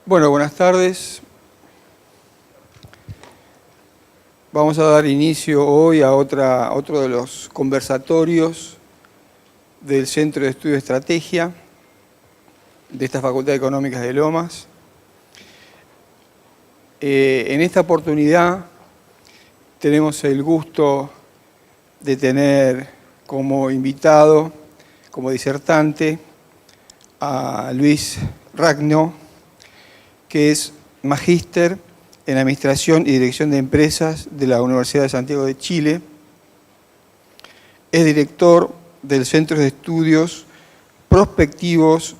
Bueno, buenas tardes. Vamos a dar inicio hoy a otro de los conversatorios del Centro de Estudio de Estrategia de esta Facultad de Económicas de Lomas. En esta oportunidad tenemos el gusto de tener como invitado, como disertante, a Luis Ragno, que es magíster en Administración y Dirección de Empresas de la Universidad de Santiago de Chile. Es director del Centro de Estudios Prospectivos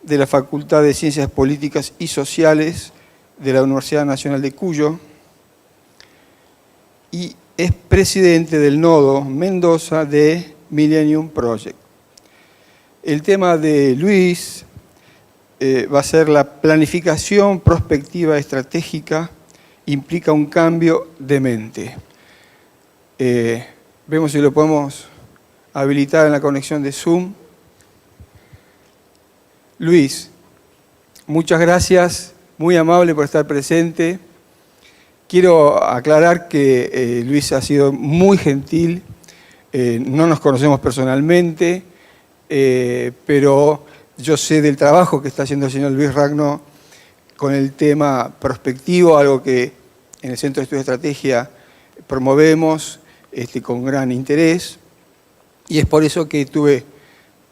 de la Facultad de Ciencias Políticas y Sociales de la Universidad Nacional de Cuyo y es presidente del nodo Mendoza de Millennium Project. El tema de Luis va a ser la planificación prospectiva estratégica implica un cambio de mente. Vemos si lo podemos habilitar en la conexión de Zoom. Luis, muchas gracias, muy amable por estar presente. Quiero aclarar que Luis ha sido muy gentil, no nos conocemos personalmente, pero yo sé del trabajo que está haciendo el señor Luis Ragno con el tema prospectivo, algo que en el Centro de Estudio de Estrategia promovemos con gran interés, y es por eso que tuve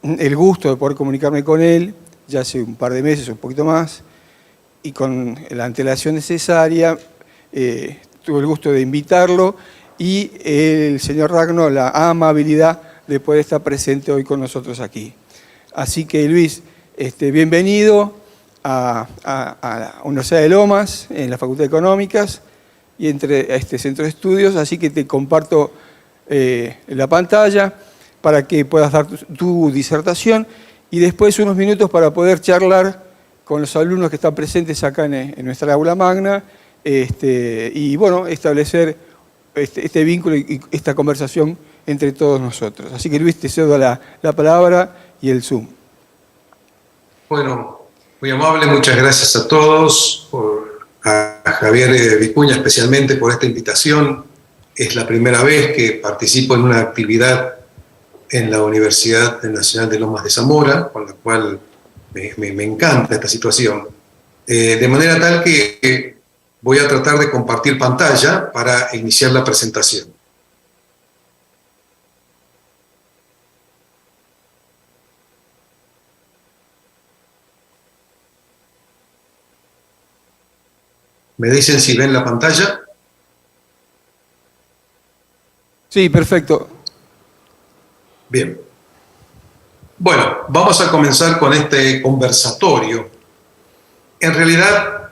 el gusto de poder comunicarme con él ya hace un par de meses, un poquito más, y con la antelación necesaria tuve el gusto de invitarlo y el señor Ragno la amabilidad de poder estar presente hoy con nosotros aquí. Así que Luis, bienvenido a la Universidad de Lomas, en la Facultad de Económicas, y a este centro de estudios, así que te comparto la pantalla para que puedas dar tu disertación y después unos minutos para poder charlar con los alumnos que están presentes acá en nuestra aula magna y bueno, establecer este vínculo y esta conversación entre todos nosotros. Así que Luis, te cedo la palabra y el Zoom. Bueno, muy amable, muchas gracias a todos, a Javier Vicuña especialmente por esta invitación. Es la primera vez que participo en una actividad en la Universidad Nacional de Lomas de Zamora, con la cual me encanta esta situación. De manera tal que voy a tratar de compartir pantalla para iniciar la presentación. ¿Me dicen si ven la pantalla? Sí, perfecto. Bien. Bueno, vamos a comenzar con este conversatorio. En realidad,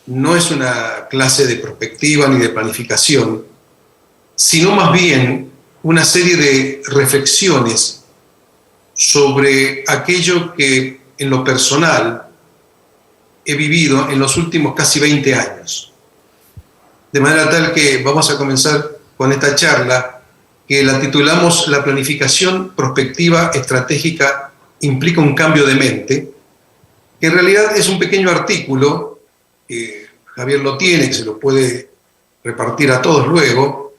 no es una clase de prospectiva ni de planificación, sino más bien una serie de reflexiones sobre aquello que en lo personal he vivido en los últimos casi 20 años. De manera tal que vamos a comenzar con esta charla que la titulamos La planificación prospectiva estratégica implica un cambio de mente, que en realidad es un pequeño artículo, que Javier lo tiene, que se lo puede repartir a todos luego,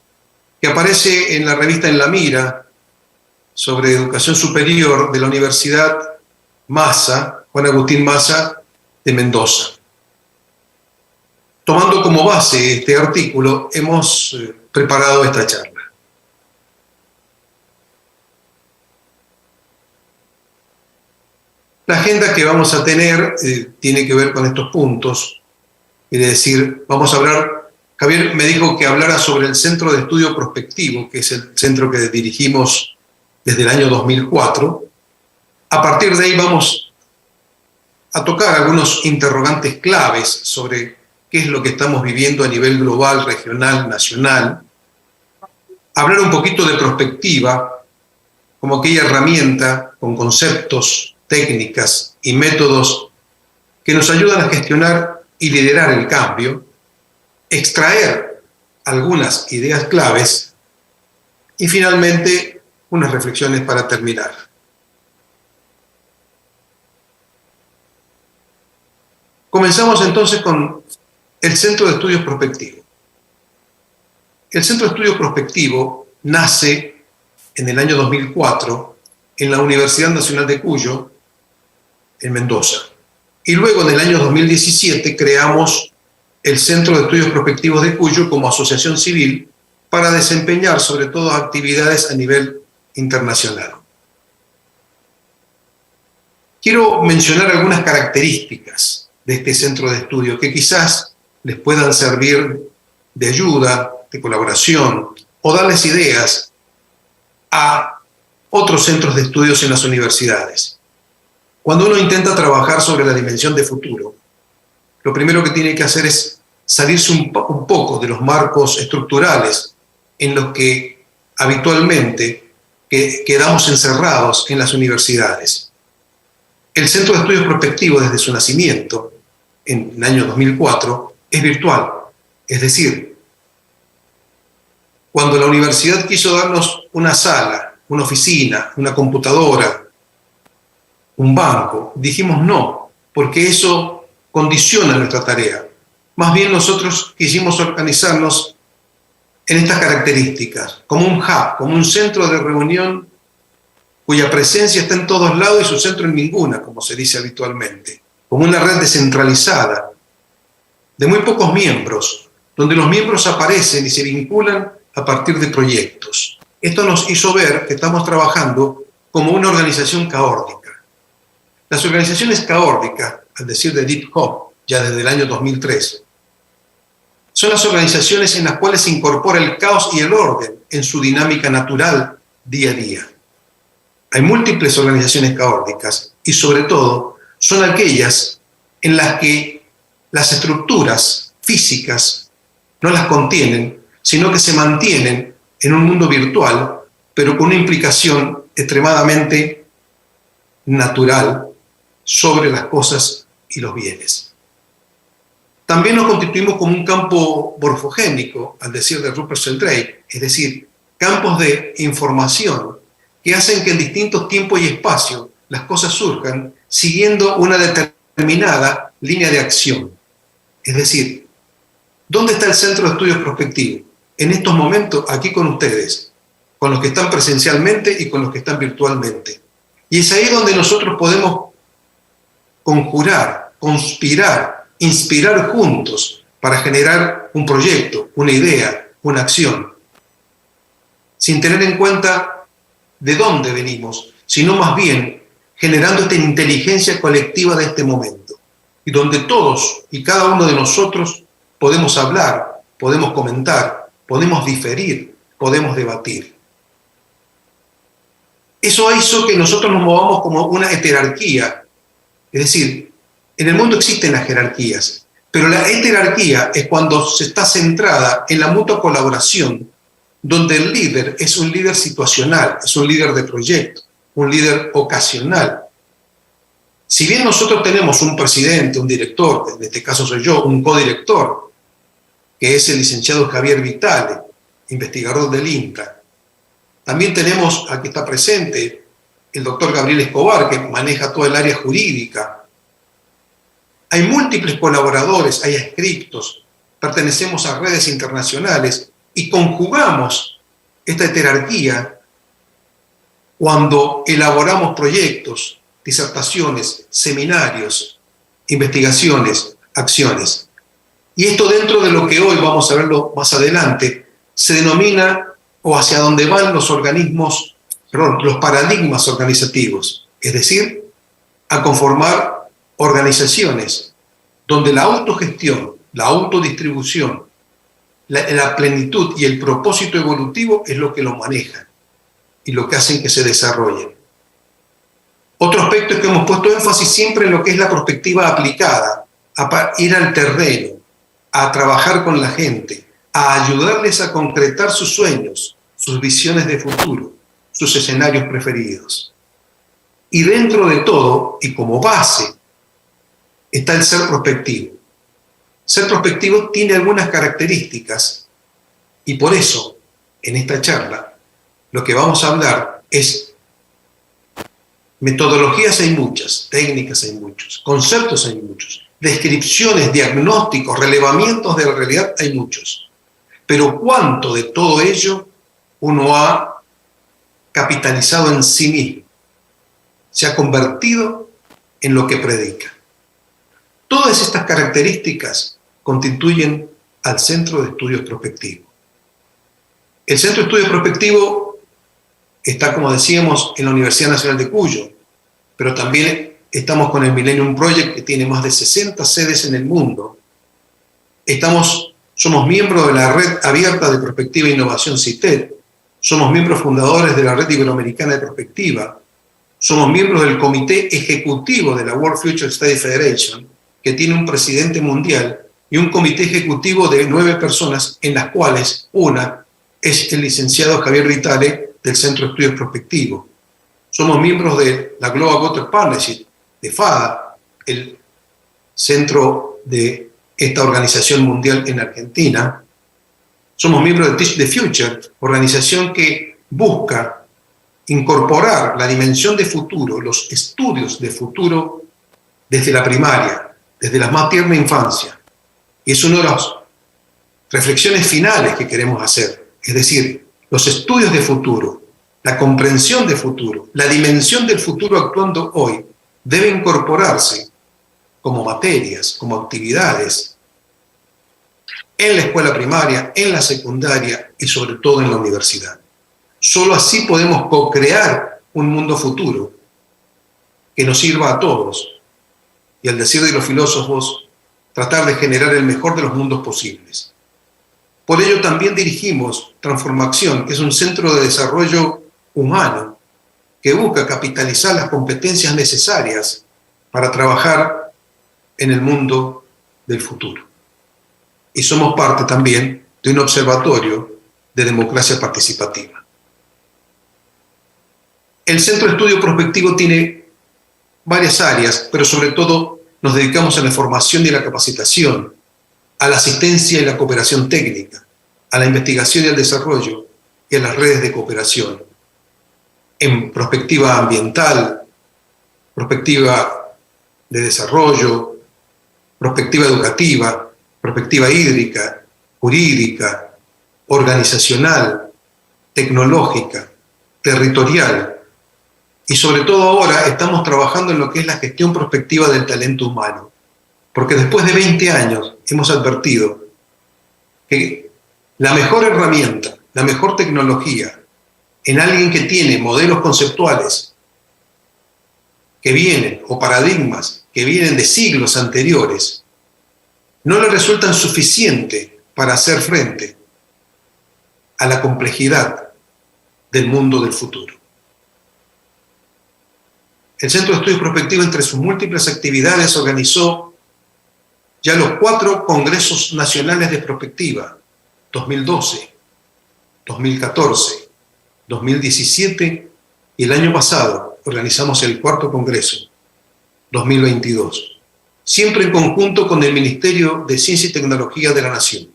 que aparece en la revista En la Mira sobre educación superior de la Universidad Massa, Juan Agustín Massa de Mendoza. Tomando como base este artículo, hemos preparado esta charla. La agenda que vamos a tener tiene que ver con estos puntos. Quiere decir, vamos a hablar, Javier me dijo que hablara sobre el Centro de Estudio Prospectivo, que es el centro que dirigimos desde el año 2004. A partir de ahí vamos a tocar algunos interrogantes claves sobre qué es lo que estamos viviendo a nivel global, regional, nacional. Hablar un poquito de prospectiva como aquella herramienta con conceptos, técnicas y métodos que nos ayudan a gestionar y liderar el cambio, extraer algunas ideas claves y finalmente unas reflexiones para terminar. Comenzamos entonces con el Centro de Estudios Prospectivos. El Centro de Estudios Prospectivos nace en el año 2004 en la Universidad Nacional de Cuyo, en Mendoza. Y luego en el año 2017 creamos el Centro de Estudios Prospectivos de Cuyo como asociación civil para desempeñar sobre todo actividades a nivel internacional. Quiero mencionar algunas características de este centro de estudio que quizás les puedan servir de ayuda, de colaboración o darles ideas a otros centros de estudios en las universidades. Cuando uno intenta trabajar sobre la dimensión de futuro, lo primero que tiene que hacer es salirse un poco de los marcos estructurales en los que habitualmente quedamos encerrados en las universidades. El Centro de Estudios Prospectivos, desde su nacimiento, en el año 2004, es virtual. Es decir, cuando la universidad quiso darnos una sala, una oficina, una computadora, un banco, dijimos no, porque eso condiciona nuestra tarea. Más bien nosotros quisimos organizarnos en estas características, como un hub, como un centro de reunión cuya presencia está en todos lados y su centro en ninguna, como se dice habitualmente, como una red descentralizada, de muy pocos miembros, donde los miembros aparecen y se vinculan a partir de proyectos. Esto nos hizo ver que estamos trabajando como una organización caótica. Las organizaciones caóticas, al decir de Deep Hop, ya desde el año 2003, son las organizaciones en las cuales se incorpora el caos y el orden en su dinámica natural día a día. Hay múltiples organizaciones caóticas y sobre todo son aquellas en las que las estructuras físicas no las contienen, sino que se mantienen en un mundo virtual, pero con una implicación extremadamente natural sobre las cosas y los bienes. También nos constituimos como un campo morfogénico, al decir de Rupert Sheldrake, es decir, campos de información que hacen que en distintos tiempos y espacios las cosas surjan siguiendo una determinada línea de acción. Es decir, ¿dónde está el Centro de Estudios Prospectivos? En estos momentos, aquí con ustedes, con los que están presencialmente y con los que están virtualmente. Y es ahí donde nosotros podemos conjurar, conspirar, inspirar juntos para generar un proyecto, una idea, una acción, sin tener en cuenta de dónde venimos, sino más bien generando esta inteligencia colectiva de este momento, y donde todos y cada uno de nosotros podemos hablar, podemos comentar, podemos diferir, podemos debatir. Eso hizo que nosotros nos movamos como una heterarquía, es decir, en el mundo existen las jerarquías, pero la heterarquía es cuando se está centrada en la mutua colaboración, donde el líder es un líder situacional, es un líder de proyecto, un líder ocasional. Si bien nosotros tenemos un presidente, un director, en este caso soy yo, un codirector, que es el licenciado Javier Vitale, investigador del INTA. También tenemos, aquí está presente, el doctor Gabriel Escobar, que maneja todo el área jurídica. Hay múltiples colaboradores, hay adscriptos, pertenecemos a redes internacionales y conjugamos esta heterarquía cuando elaboramos proyectos, disertaciones, seminarios, investigaciones, acciones. Y esto dentro de lo que hoy, vamos a verlo más adelante, se denomina, o hacia donde van los organismos, los paradigmas organizativos, es decir, a conformar organizaciones donde la autogestión, la autodistribución, la plenitud y el propósito evolutivo es lo que lo manejan y lo que hacen que se desarrollen. Otro aspecto es que hemos puesto énfasis siempre en lo que es la perspectiva aplicada, a ir al terreno, a trabajar con la gente, a ayudarles a concretar sus sueños, sus visiones de futuro, sus escenarios preferidos. Y dentro de todo, y como base, está el ser prospectivo. Ser prospectivo tiene algunas características y por eso, en esta charla, lo que vamos a hablar es metodologías hay muchas, técnicas hay muchos, conceptos hay muchos, descripciones, diagnósticos, relevamientos de la realidad hay muchos. Pero ¿cuánto de todo ello uno ha capitalizado en sí mismo? Se ha convertido en lo que predica. Todas estas características constituyen al Centro de Estudios Prospectivos. El Centro de Estudios Prospectivos está, como decíamos, en la Universidad Nacional de Cuyo, pero también estamos con el Millennium Project, que tiene más de 60 sedes en el mundo. Somos miembros de la Red Abierta de Prospectiva e Innovación CITED, somos miembros fundadores de la Red Iberoamericana de Prospectiva, somos miembros del Comité Ejecutivo de la World Future Study Federation, que tiene un presidente mundial y un comité ejecutivo de 9 personas, en las cuales una es el licenciado Javier Vitale del Centro de Estudios Prospectivos. Somos miembros de la Global Water Partnership, de FADA, el centro de esta organización mundial en Argentina. Somos miembros de Teach the Future, organización que busca incorporar la dimensión de futuro, los estudios de futuro desde la primaria, desde la más tierna infancia. Y es una de las reflexiones finales que queremos hacer. Es decir, los estudios de futuro, la comprensión de futuro, la dimensión del futuro actuando hoy, debe incorporarse como materias, como actividades, en la escuela primaria, en la secundaria y sobre todo en la universidad. Solo así podemos co-crear un mundo futuro que nos sirva a todos y, al decir de los filósofos, tratar de generar el mejor de los mundos posibles. Por ello también dirigimos Transformación, que es un centro de desarrollo humano que busca capitalizar las competencias necesarias para trabajar en el mundo del futuro. Y somos parte también de un observatorio de democracia participativa. El Centro de Estudio Prospectivo tiene varias áreas, pero sobre todo nos dedicamos a la formación y la capacitación, a la asistencia y la cooperación técnica, a la investigación y el desarrollo y a las redes de cooperación, en perspectiva ambiental, perspectiva de desarrollo, perspectiva educativa, perspectiva hídrica, jurídica, organizacional, tecnológica, territorial. Y sobre todo ahora estamos trabajando en lo que es la gestión prospectiva del talento humano, porque después de 20 años hemos advertido que la mejor herramienta, la mejor tecnología en alguien que tiene modelos conceptuales que vienen, o paradigmas que vienen de siglos anteriores, no le resultan suficientes para hacer frente a la complejidad del mundo del futuro. El Centro de Estudios Prospectivos, entre sus múltiples actividades, organizó ya los 4 Congresos Nacionales de Prospectiva, 2012, 2014, 2017, y el año pasado organizamos el 4º Congreso, 2022, siempre en conjunto con el Ministerio de Ciencia y Tecnología de la Nación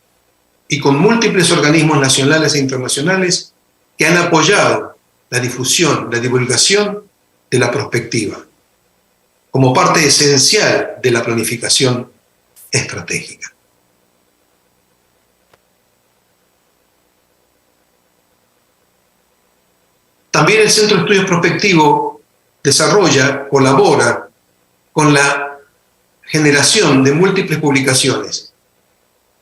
y con múltiples organismos nacionales e internacionales que han apoyado la difusión, la divulgación de la prospectiva, como parte esencial de la planificación estratégica. También el Centro de Estudios Prospectivos colabora con la generación de múltiples publicaciones.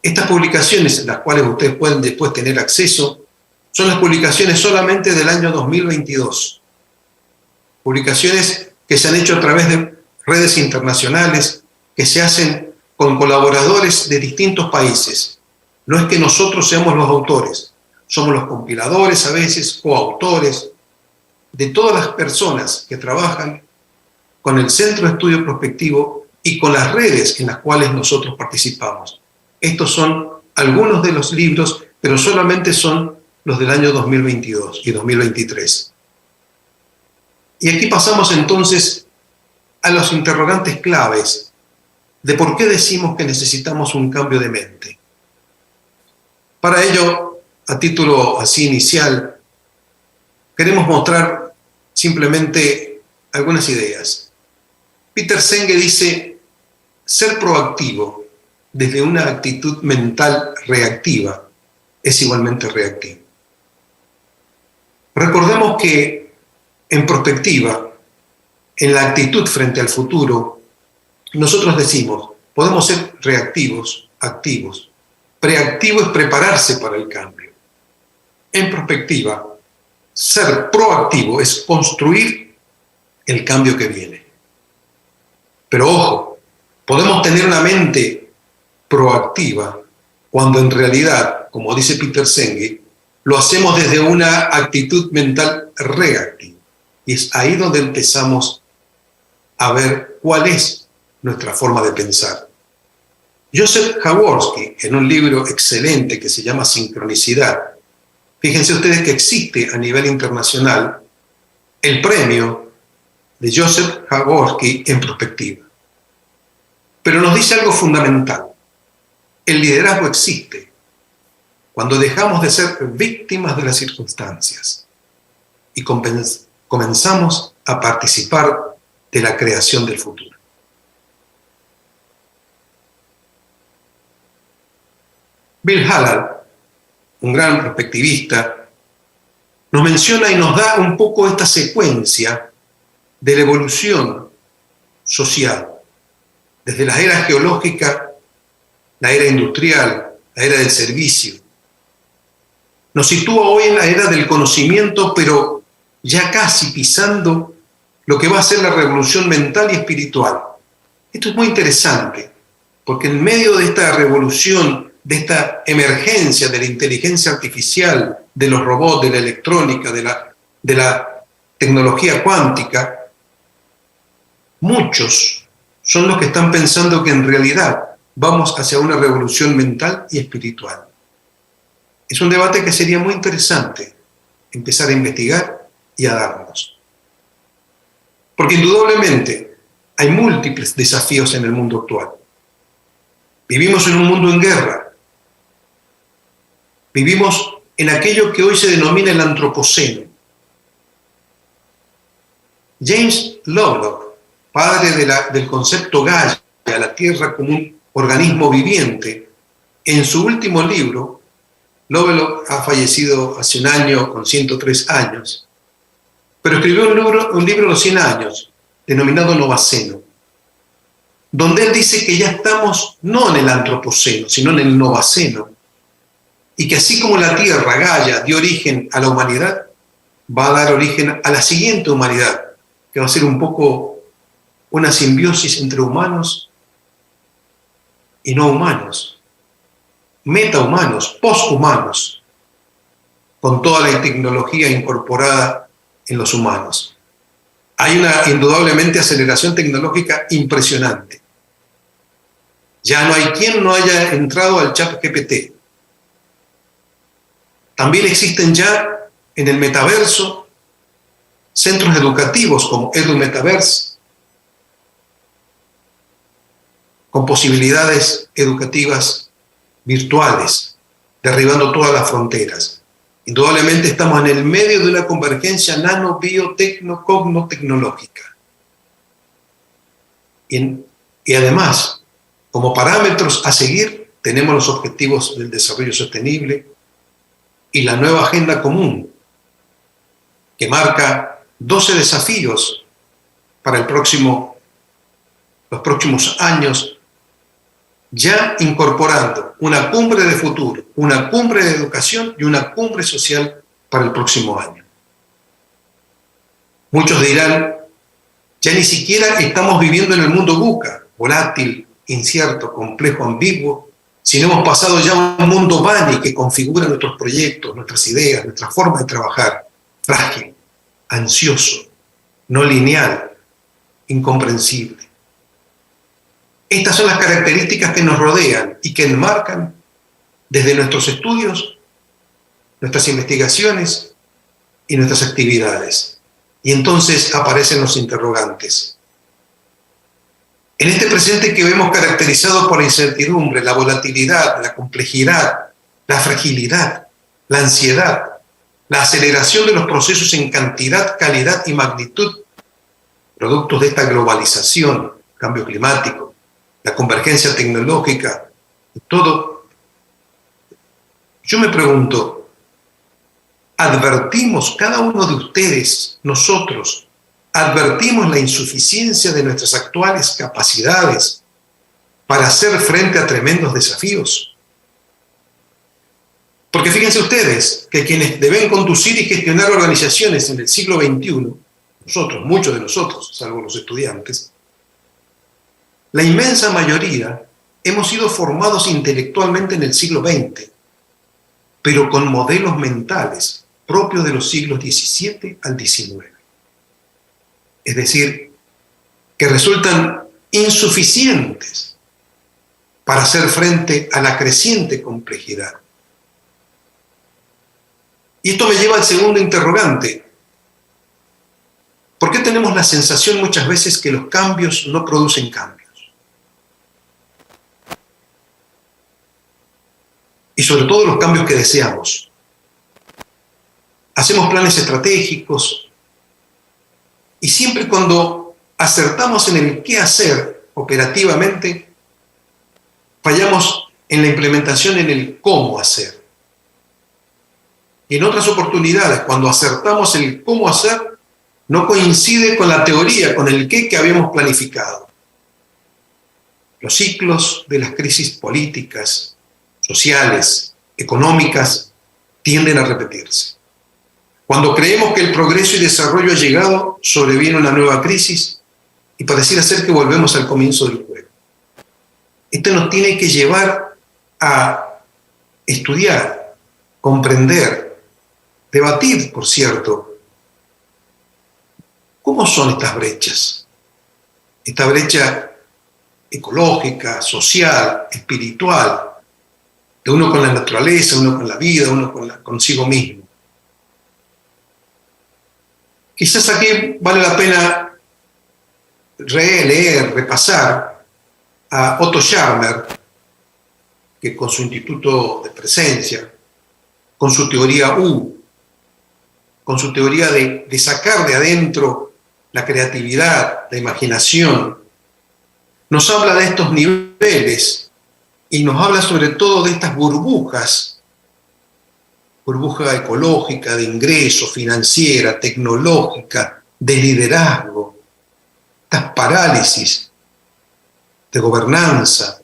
Estas publicaciones, las cuales ustedes pueden después tener acceso, son las publicaciones solamente del año 2022. Publicaciones que se han hecho a través de redes internacionales, que se hacen con colaboradores de distintos países. No es que nosotros seamos los autores, somos los compiladores, a veces coautores, de todas las personas que trabajan con el Centro de Estudio Prospectivo y con las redes en las cuales nosotros participamos. Estos son algunos de los libros, pero solamente son los del año 2022 y 2023. Y aquí pasamos entonces a los interrogantes claves de por qué decimos que necesitamos un cambio de mente. Para ello, a título así inicial, queremos mostrar simplemente algunas ideas. Peter Senge dice, ser proactivo desde una actitud mental reactiva es igualmente reactivo. Recordemos que en prospectiva, en la actitud frente al futuro, nosotros decimos, podemos ser reactivos, activos. Preactivo es prepararse para el cambio. En prospectiva, ser proactivo es construir el cambio que viene. Pero ojo, podemos tener una mente proactiva cuando en realidad, como dice Peter Senge, lo hacemos desde una actitud mental reactiva. Y es ahí donde empezamos a ver cuál es nuestra forma de pensar. Joseph Jaworski, en un libro excelente que se llama Sincronicidad, fíjense ustedes que existe a nivel internacional el premio de Joseph Jaworski en prospectiva. Pero nos dice algo fundamental. El liderazgo existe cuando dejamos de ser víctimas de las circunstancias y comenzamos a participar de la creación del futuro. Bill Hallard, un gran prospectivista, nos menciona y nos da un poco esta secuencia de la evolución social, desde la era geológica, la era industrial, la era del servicio. Nos sitúa hoy en la era del conocimiento, pero ya casi pisando lo que va a ser la revolución mental y espiritual. Esto es muy interesante, porque en medio de esta revolución, de esta emergencia de la inteligencia artificial, de los robots, de la electrónica, de la tecnología cuántica, muchos son los que están pensando que en realidad vamos hacia una revolución mental y espiritual. Es un debate que sería muy interesante empezar a investigar y a darnos. Porque indudablemente hay múltiples desafíos en el mundo actual. Vivimos en un mundo en guerra. Vivimos en aquello que hoy se denomina el antropoceno. James Lovelock, padre del concepto Gaia, la Tierra como un organismo viviente, en su último libro, Lovelock ha fallecido hace un año con 103 años, pero escribió un libro a los 100 años, denominado Novaceno, donde él dice que ya estamos no en el antropoceno, sino en el Novaceno, y que así como la Tierra, Gaia, dio origen a la humanidad, va a dar origen a la siguiente humanidad, que va a ser un poco una simbiosis entre humanos y no humanos, metahumanos, poshumanos, con toda la tecnología incorporada en los humanos. Hay una indudablemente aceleración tecnológica impresionante. Ya no hay quien no haya entrado al ChatGPT. También existen ya en el metaverso centros educativos como EduMetaverse, con posibilidades educativas virtuales, derribando todas las fronteras. Indudablemente estamos en el medio de una convergencia nano-bio-tecno-cogno-tecnológica. Y además, como parámetros a seguir, tenemos los objetivos del desarrollo sostenible y la nueva agenda común, que marca 12 desafíos para los próximos años, ya incorporando una cumbre de futuro, una cumbre de educación y una cumbre social para el próximo año. Muchos dirán, ya ni siquiera estamos viviendo en el mundo VUCA, volátil, incierto, complejo, ambiguo, sino hemos pasado ya a un mundo BANI que configura nuestros proyectos, nuestras ideas, nuestra forma de trabajar, frágil, ansioso, no lineal, incomprensible. Estas son las características que nos rodean y que enmarcan desde nuestros estudios, nuestras investigaciones y nuestras actividades. Y entonces aparecen los interrogantes. En este presente que vemos caracterizado por la incertidumbre, la volatilidad, la complejidad, la fragilidad, la ansiedad, la aceleración de los procesos en cantidad, calidad y magnitud, productos de esta globalización, cambio climático, la convergencia tecnológica, todo. Yo me pregunto, ¿advertimos cada uno de ustedes, nosotros, advertimos la insuficiencia de nuestras actuales capacidades para hacer frente a tremendos desafíos? Porque fíjense ustedes que quienes deben conducir y gestionar organizaciones en el siglo XXI, nosotros, muchos de nosotros, salvo los estudiantes, la inmensa mayoría hemos sido formados intelectualmente en el siglo XX, pero con modelos mentales propios de los siglos XVII al XIX. Es decir, que resultan insuficientes para hacer frente a la creciente complejidad. Y esto me lleva al segundo interrogante. ¿Por qué tenemos la sensación muchas veces que los cambios no producen cambios? Y sobre todo los cambios que deseamos. Hacemos planes estratégicos y siempre cuando acertamos en el qué hacer operativamente, fallamos en la implementación en el cómo hacer. Y en otras oportunidades, cuando acertamos el cómo hacer, no coincide con la teoría, con el qué que habíamos planificado. Los ciclos de las crisis políticas, sociales, económicas, tienden a repetirse. Cuando creemos que el progreso y desarrollo ha llegado, sobreviene una nueva crisis y pareciera ser que volvemos al comienzo del juego. Esto nos tiene que llevar a estudiar, comprender, debatir, por cierto, ¿cómo son estas brechas? Esta brecha ecológica, social, espiritual, de uno con la naturaleza, uno con la vida, uno consigo mismo. Quizás aquí vale la pena releer, repasar a Otto Scharmer, que con su Instituto de Presencia, con su teoría U, con su teoría de sacar de adentro la creatividad, la imaginación, nos habla de estos niveles y nos habla sobre todo de estas burbujas, burbuja ecológica, de ingreso, financiera, tecnológica, de liderazgo, estas parálisis de gobernanza.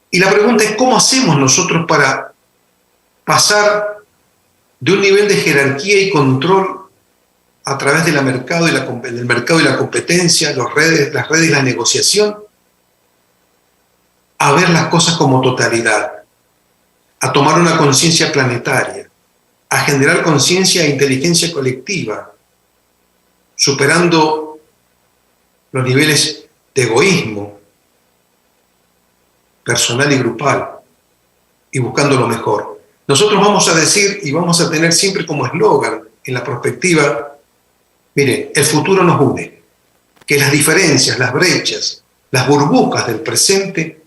Y la pregunta es, ¿cómo hacemos nosotros para pasar de un nivel de jerarquía y control a través del mercado y la competencia, las redes y la negociación, a ver las cosas como totalidad, a tomar una conciencia planetaria, a generar conciencia e inteligencia colectiva, superando los niveles de egoísmo personal y grupal y buscando lo mejor? Nosotros vamos a decir y vamos a tener siempre como eslogan en la perspectiva, miren, el futuro nos une, que las diferencias, las brechas, las burbujas del presente,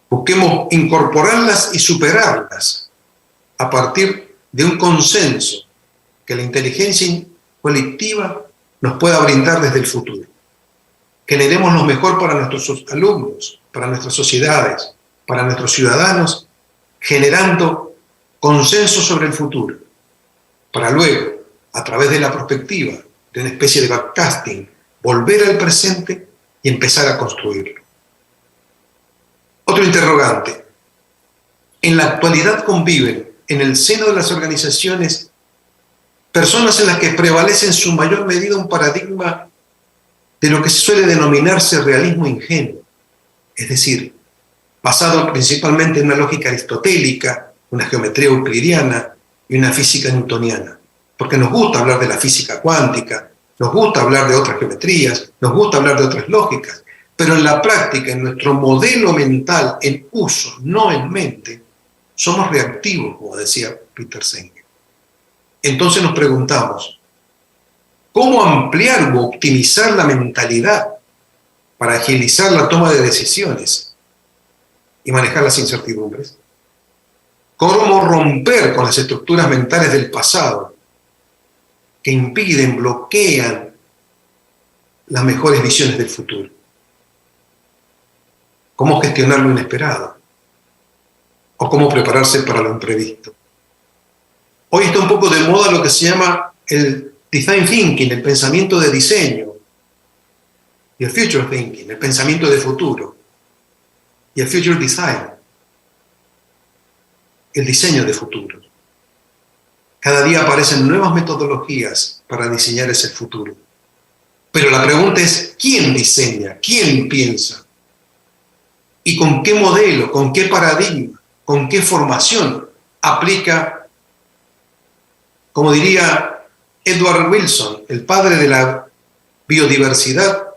busquemos incorporarlas y superarlas a partir de un consenso que la inteligencia colectiva nos pueda brindar desde el futuro. Generemos lo mejor para nuestros alumnos, para nuestras sociedades, para nuestros ciudadanos, generando consenso sobre el futuro, para luego, a través de la perspectiva, de una especie de backcasting, volver al presente y empezar a construirlo. Otro interrogante. En la actualidad conviven en el seno de las organizaciones personas en las que prevalece en su mayor medida un paradigma de lo que se suele denominarse realismo ingenuo, es decir, basado principalmente en una lógica aristotélica, una geometría euclidiana y una física newtoniana, porque nos gusta hablar de la física cuántica, nos gusta hablar de otras geometrías, nos gusta hablar de otras lógicas, pero en la práctica, en nuestro modelo mental, en uso, no en mente, somos reactivos, como decía Peter Senge. Entonces nos preguntamos, ¿cómo ampliar o optimizar la mentalidad para agilizar la toma de decisiones y manejar las incertidumbres? ¿Cómo romper con las estructuras mentales del pasado que impiden, bloquean las mejores visiones del futuro? cómo gestionar lo inesperado o cómo prepararse para lo imprevisto. Hoy está un poco de moda lo que se llama el design thinking, el pensamiento de diseño, y el future thinking, el pensamiento de futuro, y el future design, el diseño de futuro. Cada día aparecen nuevas metodologías para diseñar ese futuro. Pero la pregunta es, ¿quién diseña? ¿Quién piensa? ¿Y con qué modelo, con qué paradigma, con qué formación aplica, como diría Edward Wilson, el padre de la biodiversidad,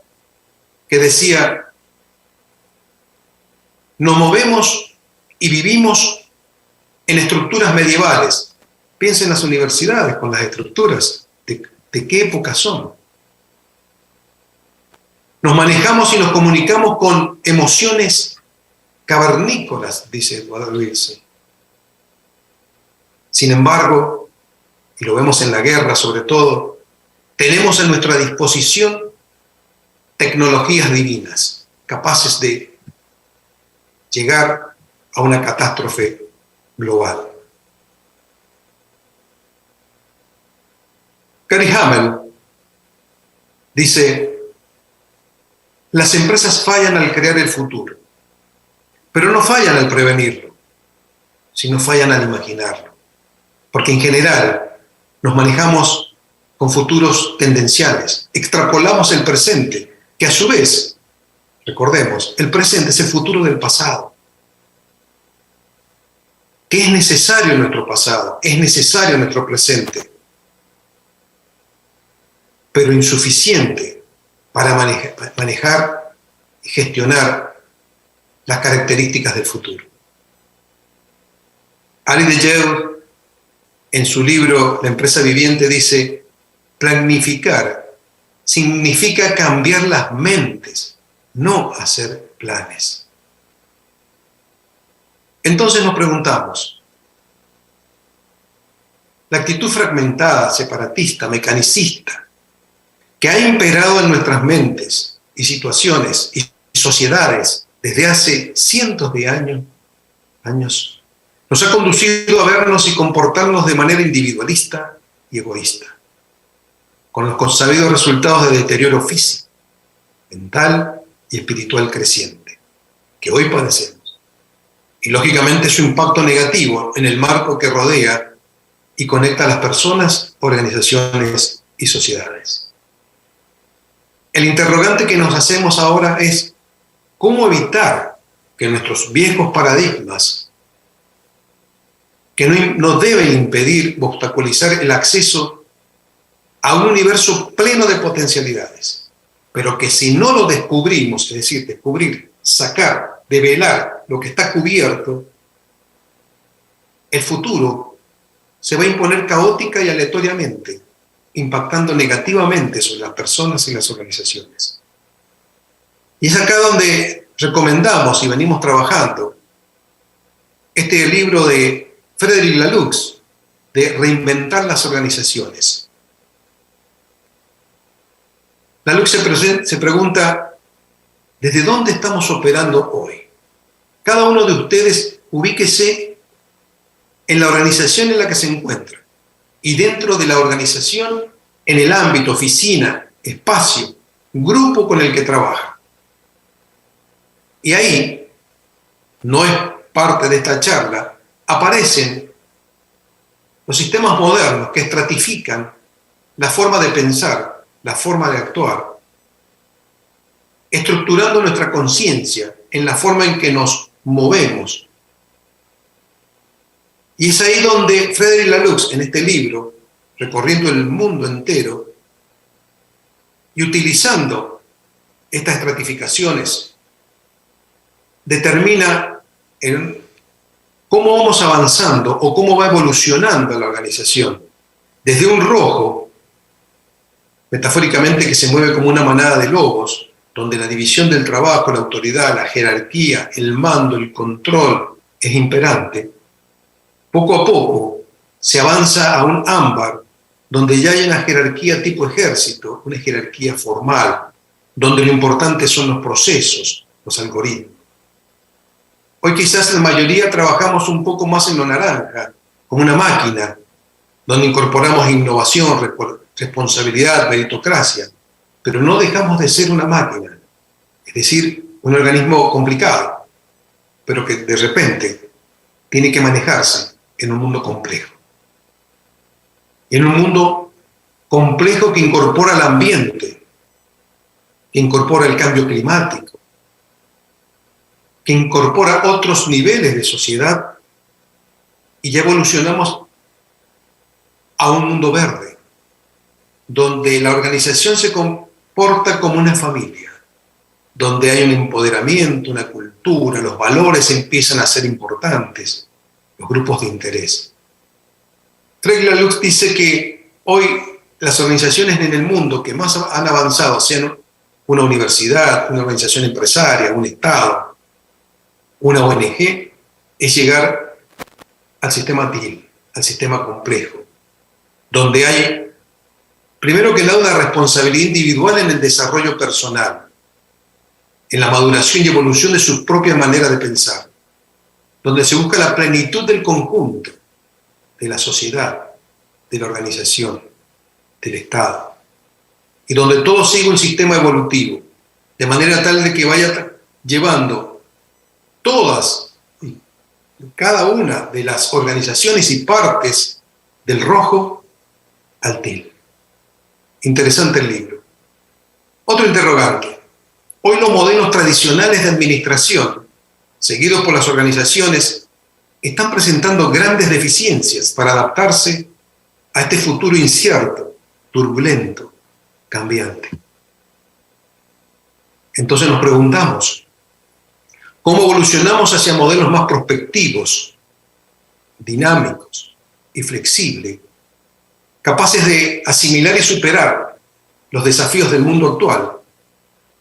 que decía, nos movemos y vivimos en estructuras medievales. Piensa en las universidades con las estructuras. ¿De qué época son? Nos manejamos y nos comunicamos con emociones cavernícolas, dice Edward Wilson. Sin embargo, y lo vemos en la guerra sobre todo, tenemos a nuestra disposición tecnologías divinas, capaces de llegar a una catástrofe global. Gary Hamel dice, las empresas fallan al crear el futuro, pero no fallan al prevenirlo, sino fallan al imaginarlo. Porque en general nos manejamos con futuros tendenciales, extrapolamos el presente, que a su vez, recordemos, el presente es el futuro del pasado. Que es necesario nuestro pasado, es necesario nuestro presente, pero insuficiente para manejar y gestionar las características del futuro. Ari Dejeul, en su libro La empresa viviente, dice, planificar significa cambiar las mentes, no hacer planes. Entonces nos preguntamos, la actitud fragmentada, separatista, mecanicista, que ha imperado en nuestras mentes y situaciones y sociedades desde hace cientos de años, nos ha conducido a vernos y comportarnos de manera individualista y egoísta, con los consabidos resultados de deterioro físico, mental y espiritual creciente, que hoy padecemos. Y lógicamente su impacto negativo en el marco que rodea y conecta a las personas, organizaciones y sociedades. El interrogante que nos hacemos ahora es cómo evitar que nuestros viejos paradigmas, que no deben impedir o obstaculizar el acceso a un universo pleno de potencialidades, pero que si no lo descubrimos, es decir, descubrir, sacar, develar lo que está cubierto, el futuro se va a imponer caótica y aleatoriamente, impactando negativamente sobre las personas y las organizaciones. Y es acá donde recomendamos y venimos trabajando este libro de Frederic Laloux, de Reinventar las organizaciones. Laloux se pregunta, ¿desde dónde estamos operando hoy? Cada uno de ustedes ubíquese en la organización en la que se encuentra. Y dentro de la organización, en el ámbito, oficina, espacio, grupo con el que trabaja. Y ahí, no es parte de esta charla, aparecen los sistemas modernos que estratifican la forma de pensar, la forma de actuar, estructurando nuestra conciencia en la forma en que nos movemos. Y es ahí donde Frederic Laloux, en este libro, recorriendo el mundo entero y utilizando estas estratificaciones, determina cómo vamos avanzando o cómo va evolucionando la organización. Desde un rojo, metafóricamente, que se mueve como una manada de lobos, donde la división del trabajo, la autoridad, la jerarquía, el mando, el control es imperante, poco a poco se avanza a un ámbar, donde ya hay una jerarquía tipo ejército, una jerarquía formal, donde lo importante son los procesos, los algoritmos. Hoy quizás la mayoría trabajamos un poco más en lo naranja, como una máquina, donde incorporamos innovación, responsabilidad, meritocracia, pero no dejamos de ser una máquina, es decir, un organismo complicado, pero que de repente tiene que manejarse en un mundo complejo. Y en un mundo complejo que incorpora el ambiente, que incorpora el cambio climático, que incorpora otros niveles de sociedad, y ya evolucionamos a un mundo verde, donde la organización se comporta como una familia, donde hay un empoderamiento, una cultura, los valores empiezan a ser importantes, los grupos de interés. Craig Laloux dice que hoy las organizaciones en el mundo que más han avanzado, sean una universidad, una organización empresaria, un Estado, una ONG, es llegar al sistema TIL, al sistema complejo, donde hay, primero que nada, una responsabilidad individual en el desarrollo personal, en la maduración y evolución de su propia manera de pensar, donde se busca la plenitud del conjunto, de la sociedad, de la organización, del Estado, y donde todo sigue un sistema evolutivo, de manera tal de que vaya llevando todas, cada una de las organizaciones y partes del rojo al TIL. Interesante el libro. Otro interrogante. Hoy los modelos tradicionales de administración, seguidos por las organizaciones, están presentando grandes deficiencias para adaptarse a este futuro incierto, turbulento, cambiante. Entonces nos preguntamos, ¿cómo evolucionamos hacia modelos más prospectivos, dinámicos y flexibles, capaces de asimilar y superar los desafíos del mundo actual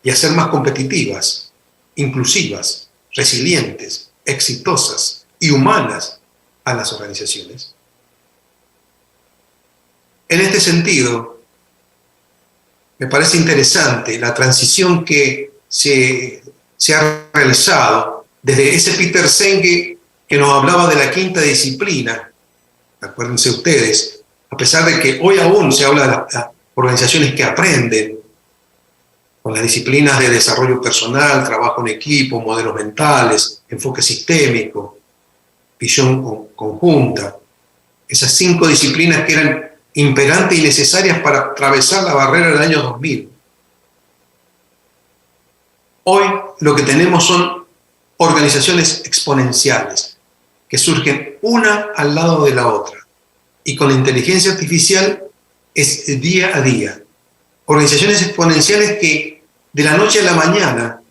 y hacer más competitivas, inclusivas, resilientes, exitosas y humanas a las organizaciones? En este sentido, me parece interesante la transición que se ha realizado desde ese Peter Senge que nos hablaba de la quinta disciplina. Acuérdense ustedes, a pesar de que hoy aún se habla de las organizaciones que aprenden con las disciplinas de desarrollo personal, trabajo en equipo, modelos mentales, enfoque sistémico, visión conjunta, esas 5 disciplinas que eran imperantes y necesarias para atravesar la barrera del año 2000. Hoy lo que tenemos son organizaciones exponenciales que surgen una al lado de la otra, y con la inteligencia artificial es día a día. Organizaciones exponenciales que de la noche a la mañana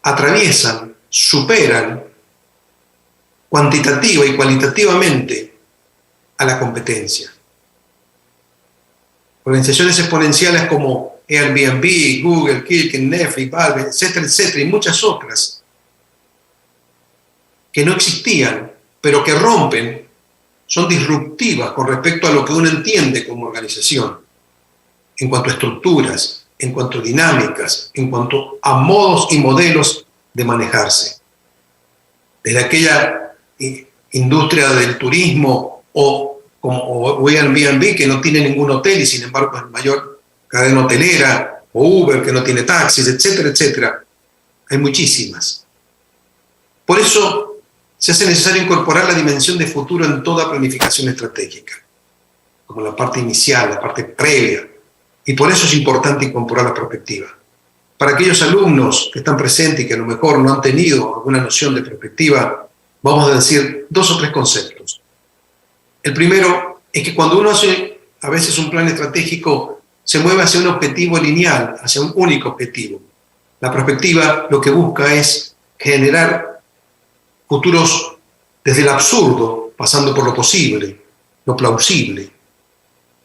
atraviesan, superan cuantitativa y cualitativamente a la competencia. Organizaciones exponenciales como Airbnb, Google, Kirken, Netflix, Valve, etcétera, etcétera, y muchas otras que no existían, pero que rompen, son disruptivas con respecto a lo que uno entiende como organización, en cuanto a estructuras, en cuanto a dinámicas, en cuanto a modos y modelos de manejarse. Desde aquella industria del turismo o como Airbnb, que no tiene ningún hotel y sin embargo es la mayor cadena hotelera, o Uber, que no tiene taxis, etcétera, etcétera. Hay muchísimas. Por eso se hace necesario incorporar la dimensión de futuro en toda planificación estratégica, como la parte inicial, la parte previa, y por eso es importante incorporar la perspectiva. Para aquellos alumnos que están presentes y que a lo mejor no han tenido alguna noción de perspectiva, vamos a decir 2 o 3 conceptos. El primero es que cuando uno hace a veces un plan estratégico, se mueve hacia un objetivo lineal, hacia un único objetivo. La perspectiva lo que busca es generar futuros desde el absurdo, pasando por lo posible, lo plausible,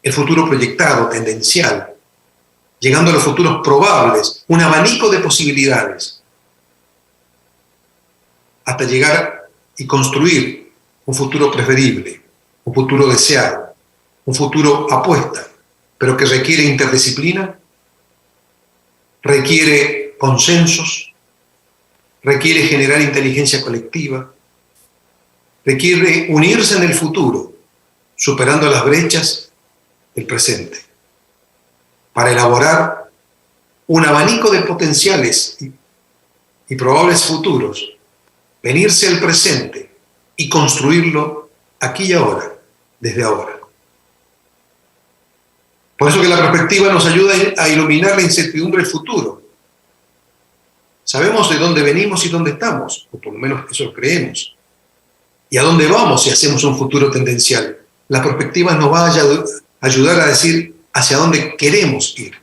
el futuro proyectado, tendencial, llegando a los futuros probables, un abanico de posibilidades, hasta llegar y construir un futuro preferible, un futuro deseado, un futuro apuesta, pero que requiere interdisciplina, requiere consensos, requiere generar inteligencia colectiva, requiere unirse en el futuro, superando las brechas del presente, para elaborar un abanico de potenciales y probables futuros, venirse al presente y construirlo aquí y ahora, desde ahora. Por eso que la perspectiva nos ayuda a iluminar la incertidumbre del futuro. Sabemos de dónde venimos y dónde estamos, o por lo menos eso creemos, y a dónde vamos si hacemos un futuro tendencial. La perspectiva nos va a ayudar a decir hacia dónde queremos ir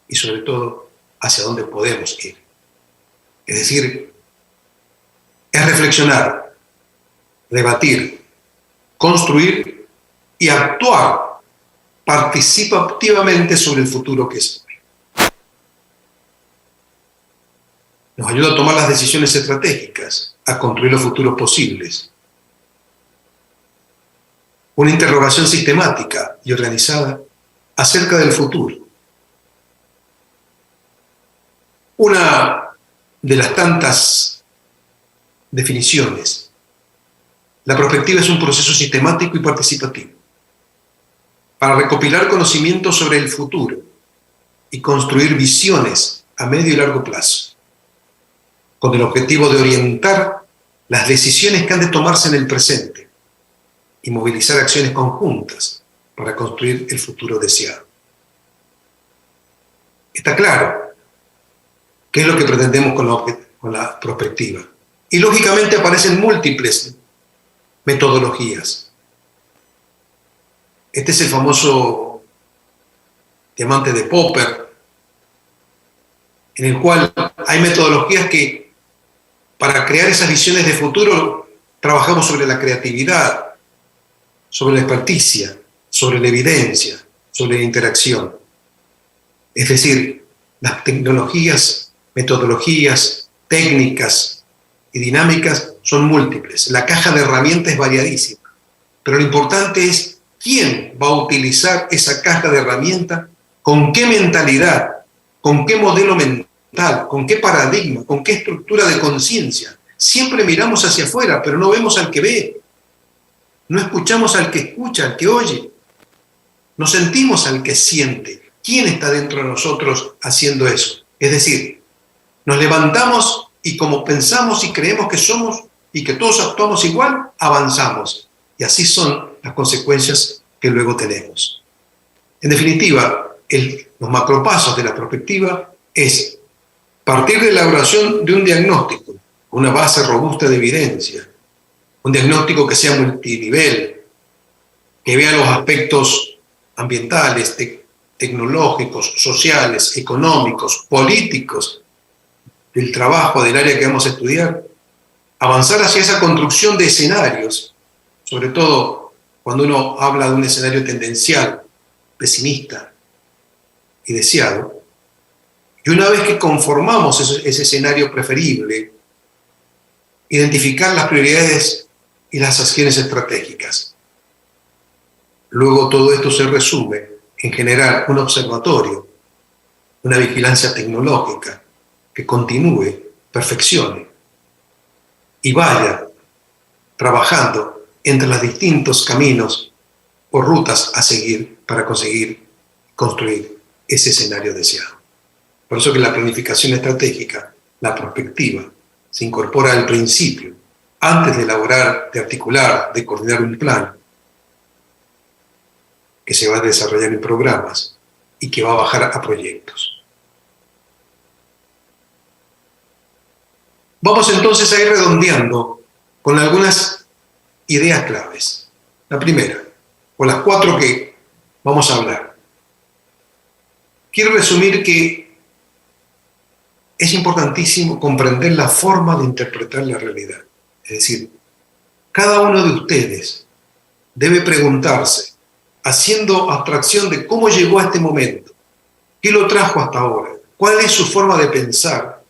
y sobre todo hacia dónde podemos ir. Es decir, es reflexionar, debatir, construir y actuar participativamente sobre el futuro que es hoy. Nos ayuda a tomar las decisiones estratégicas, a construir los futuros posibles. Una interrogación sistemática y organizada acerca del futuro. Una de las tantas definiciones. La perspectiva es un proceso sistemático y participativo para recopilar conocimientos sobre el futuro y construir visiones a medio y largo plazo, con el objetivo de orientar las decisiones que han de tomarse en el presente y movilizar acciones conjuntas para construir el futuro deseado. Está claro qué es lo que pretendemos con la perspectiva. Y lógicamente aparecen múltiples metodologías. Este es el famoso diamante de Popper, en el cual hay metodologías que para crear esas visiones de futuro trabajamos sobre la creatividad, sobre la experticia, sobre la evidencia, sobre la interacción. Es decir, las tecnologías, metodologías, técnicas y dinámicas son múltiples. La caja de herramientas es variadísima, pero lo importante es quién va a utilizar esa caja de herramientas, con qué mentalidad, con qué modelo mental, con qué paradigma, con qué estructura de conciencia. Siempre miramos hacia afuera, pero no vemos al que ve. No escuchamos al que escucha, al que oye. No sentimos al que siente. ¿Quién está dentro de nosotros haciendo eso? Es decir, nos levantamos y como pensamos y creemos que somos y que todos actuamos igual, avanzamos. Y así son las consecuencias que luego tenemos. En definitiva, los macropasos de la perspectiva es partir de la elaboración de un diagnóstico, una base robusta de evidencia, un diagnóstico que sea multinivel, que vea los aspectos ambientales, tecnológicos, sociales, económicos, políticos, del trabajo, del área que vamos a estudiar, avanzar hacia esa construcción de escenarios, sobre todo cuando uno habla de un escenario tendencial, pesimista y deseado, y una vez que conformamos ese escenario preferible, identificar las prioridades y las acciones estratégicas. Luego todo esto se resume en generar un observatorio, una vigilancia tecnológica que continúe, perfeccione y vaya trabajando entre los distintos caminos o rutas a seguir para conseguir construir ese escenario deseado. Por eso que la planificación estratégica, la perspectiva, se incorpora al principio, antes de elaborar, de articular, de coordinar un plan que se va a desarrollar en programas y que va a bajar a proyectos. Vamos entonces a ir redondeando con algunas ideas claves. La primera, o las 4 que vamos a hablar. Quiero resumir que es importantísimo comprender la forma de interpretar la realidad. Es decir, cada uno de ustedes debe preguntarse, haciendo abstracción de cómo llegó a este momento, qué lo trajo hasta ahora, cuál es su forma de pensar,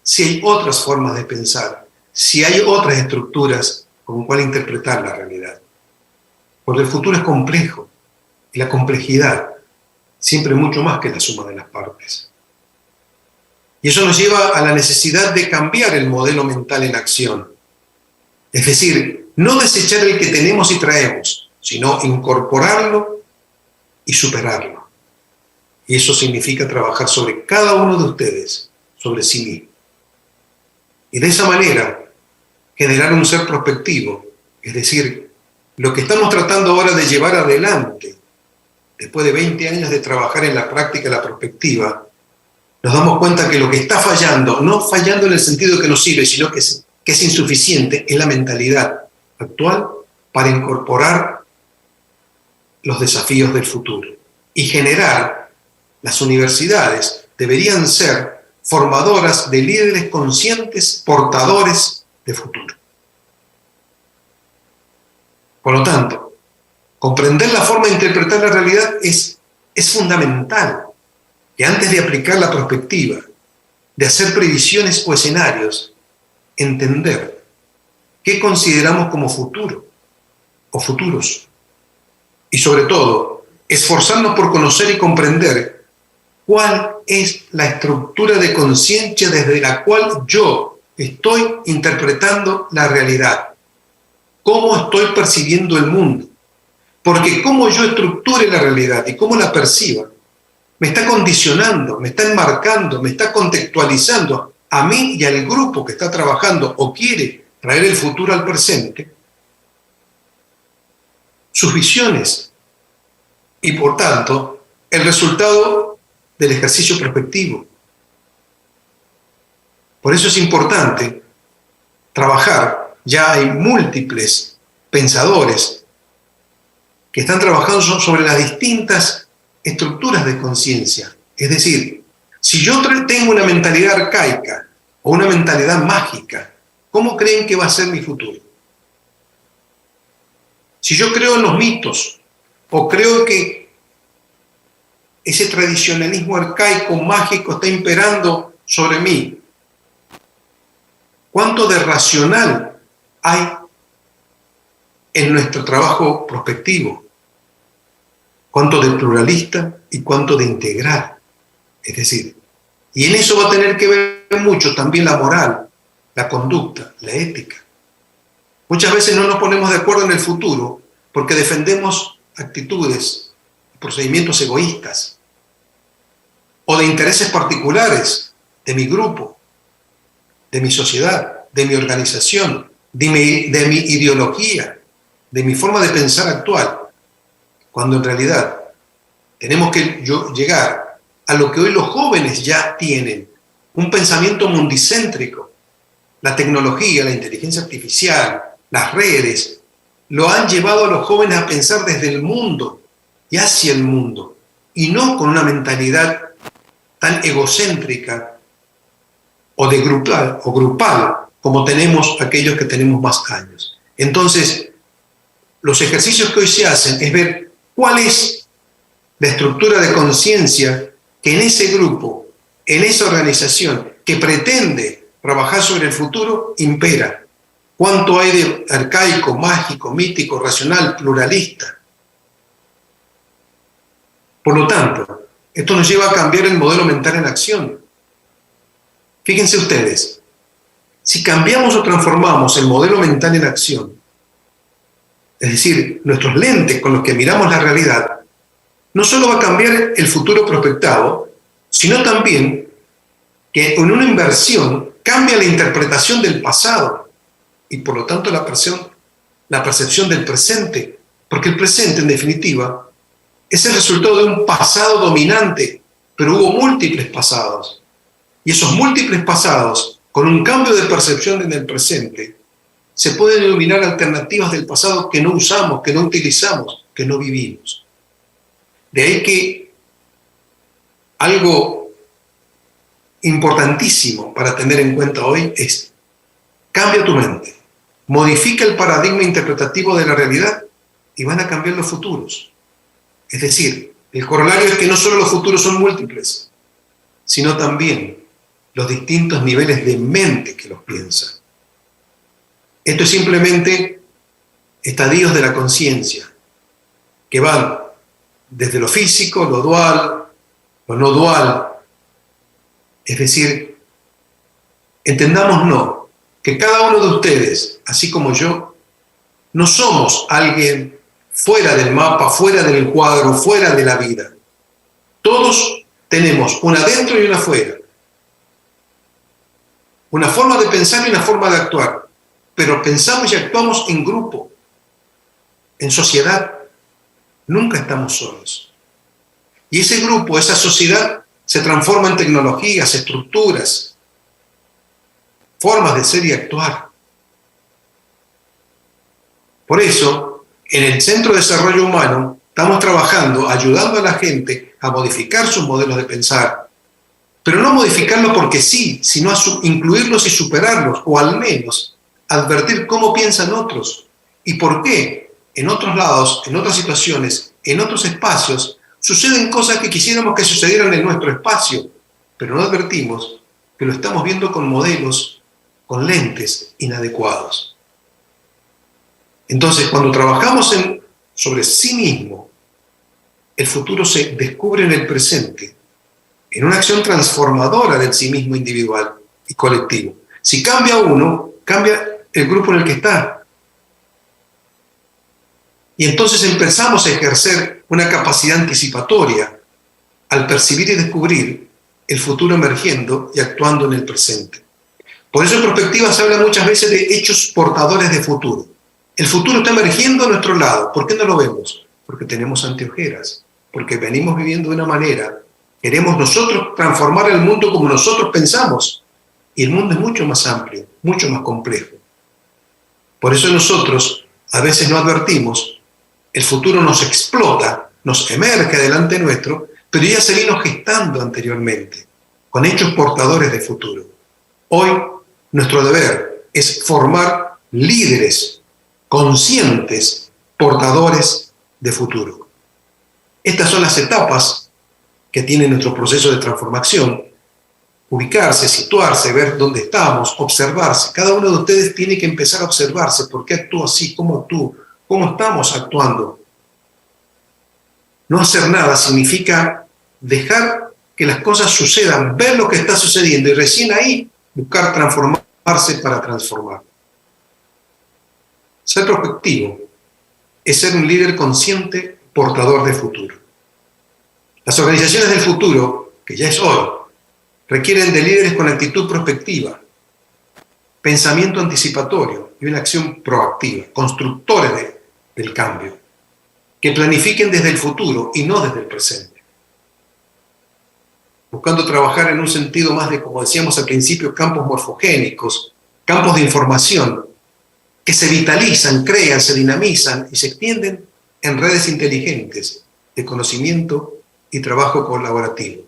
si hay otras formas de pensar, si hay otras estructuras con cuál interpretar la realidad. Porque el futuro es complejo, y la complejidad siempre mucho más que la suma de las partes. Y eso nos lleva a la necesidad de cambiar el modelo mental en acción. Es decir, no desechar el que tenemos y traemos, sino incorporarlo y superarlo. Y eso significa trabajar sobre cada uno de ustedes, sobre sí mismo. Y de esa manera, generar un ser prospectivo, es decir, lo que estamos tratando ahora de llevar adelante, después de 20 años de trabajar en la práctica de la prospectiva, nos damos cuenta que lo que está fallando, no fallando en el sentido de que no sirve, sino que es insuficiente, es la mentalidad actual para incorporar los desafíos del futuro. Y generar, las universidades deberían ser formadoras de líderes conscientes, portadores de futuro. Por lo tanto, comprender la forma de interpretar la realidad es fundamental. Que antes de aplicar la perspectiva, de hacer previsiones o escenarios, entender qué consideramos como futuro o futuros. Y sobre todo, esforzarnos por conocer y comprender cuál es la estructura de conciencia desde la cual yo estoy interpretando la realidad. Cómo estoy percibiendo el mundo. Porque cómo yo estructure la realidad y cómo la perciba, me está condicionando, me está enmarcando, me está contextualizando a mí y al grupo que está trabajando o quiere traer el futuro al presente, sus visiones y, por tanto, el resultado del ejercicio prospectivo. Por eso es importante trabajar. Ya hay múltiples pensadores que están trabajando sobre las distintas estructuras de conciencia. Es decir, si yo tengo una mentalidad arcaica o una mentalidad mágica, ¿cómo creen que va a ser mi futuro? Si yo creo en los mitos o creo que ese tradicionalismo arcaico, mágico está imperando sobre mí, ¿cuánto de racional hay en nuestro trabajo prospectivo? ¿Cuánto de pluralista y cuánto de integral? Es decir, y en eso va a tener que ver mucho también la moral, la conducta, la ética. Muchas veces no nos ponemos de acuerdo en el futuro porque defendemos actitudes, procedimientos egoístas o de intereses particulares de mi grupo, de mi sociedad, de mi organización, de mi ideología, de mi forma de pensar actual. Cuando en realidad tenemos que llegar a lo que hoy los jóvenes ya tienen, un pensamiento mundicéntrico. La tecnología, la inteligencia artificial, las redes, lo han llevado a los jóvenes a pensar desde el mundo y hacia el mundo, y no con una mentalidad tan egocéntrica o de grupal como tenemos aquellos que tenemos más años. Entonces, los ejercicios que hoy se hacen es ver cuál es la estructura de conciencia que en ese grupo, en esa organización que pretende trabajar sobre el futuro, impera. ¿Cuánto hay de arcaico, mágico, mítico, racional, pluralista? Por lo tanto, esto nos lleva a cambiar el modelo mental en acción. Fíjense ustedes, si cambiamos o transformamos el modelo mental en acción, es decir, nuestros lentes con los que miramos la realidad, no solo va a cambiar el futuro prospectado, sino también que en una inversión cambia la interpretación del pasado y por lo tanto la percepción del presente, porque el presente en definitiva es el resultado de un pasado dominante, pero hubo múltiples pasados. Y esos múltiples pasados, con un cambio de percepción en el presente, se pueden iluminar alternativas del pasado que no usamos, que no utilizamos, que no vivimos. De ahí que algo importantísimo para tener en cuenta hoy es: cambia tu mente, modifica el paradigma interpretativo de la realidad y van a cambiar los futuros. Es decir, el corolario es que no solo los futuros son múltiples, sino también los distintos niveles de mente que los piensan. Esto es simplemente estadios de la conciencia que van desde lo físico, lo dual, lo no dual, es decir, Entendámonos que cada uno de ustedes, así como yo, no somos alguien fuera del mapa, fuera del cuadro, fuera de la vida. Todos tenemos una adentro y una afuera. Una forma de pensar y una forma de actuar. Pero pensamos y actuamos en grupo, en sociedad. Nunca estamos solos. Y ese grupo, esa sociedad, se transforma en tecnologías, estructuras, formas de ser y actuar. Por eso, en el Centro de Desarrollo Humano, estamos trabajando, ayudando a la gente a modificar sus modelos de pensar, pero no modificarlos porque sí, sino a incluirlos y superarlos, o al menos advertir cómo piensan otros y por qué en otros lados, en otras situaciones, en otros espacios, suceden cosas que quisiéramos que sucedieran en nuestro espacio, pero no advertimos que lo estamos viendo con modelos, con lentes inadecuados. Entonces, cuando trabajamos sobre sí mismo, el futuro se descubre en el presente, en una acción transformadora del sí mismo individual y colectivo. Si cambia uno, cambia el grupo en el que está. Y entonces empezamos a ejercer una capacidad anticipatoria al percibir y descubrir el futuro emergiendo y actuando en el presente. Por eso en perspectiva se habla muchas veces de hechos portadores de futuro. El futuro está emergiendo a nuestro lado. ¿Por qué no lo vemos? Porque tenemos anteojeras, porque venimos viviendo de una manera. Queremos nosotros transformar el mundo como nosotros pensamos. Y el mundo es mucho más amplio, mucho más complejo. Por eso nosotros a veces no advertimos, el futuro nos explota, nos emerge delante nuestro, pero ya se vino gestando anteriormente, con hechos portadores de futuro. Hoy nuestro deber es formar líderes conscientes, portadores de futuro. Estas son las etapas que tiene nuestro proceso de transformación. Ubicarse, situarse, ver dónde estamos, observarse. Cada uno de ustedes tiene que empezar a observarse. ¿Por qué actúo así? ¿Cómo actúo? ¿Cómo estamos actuando? No hacer nada significa dejar que las cosas sucedan, ver lo que está sucediendo y recién ahí buscar transformarse para transformar. Ser prospectivo es ser un líder consciente, portador de futuro. Las organizaciones del futuro, que ya es hoy, requieren de líderes con actitud prospectiva, pensamiento anticipatorio y una acción proactiva, constructores del cambio, que planifiquen desde el futuro y no desde el presente. Buscando trabajar en un sentido más de, como decíamos al principio, campos morfogénicos, campos de información, que se vitalizan, crean, se dinamizan y se extienden en redes inteligentes de conocimiento y trabajo colaborativo.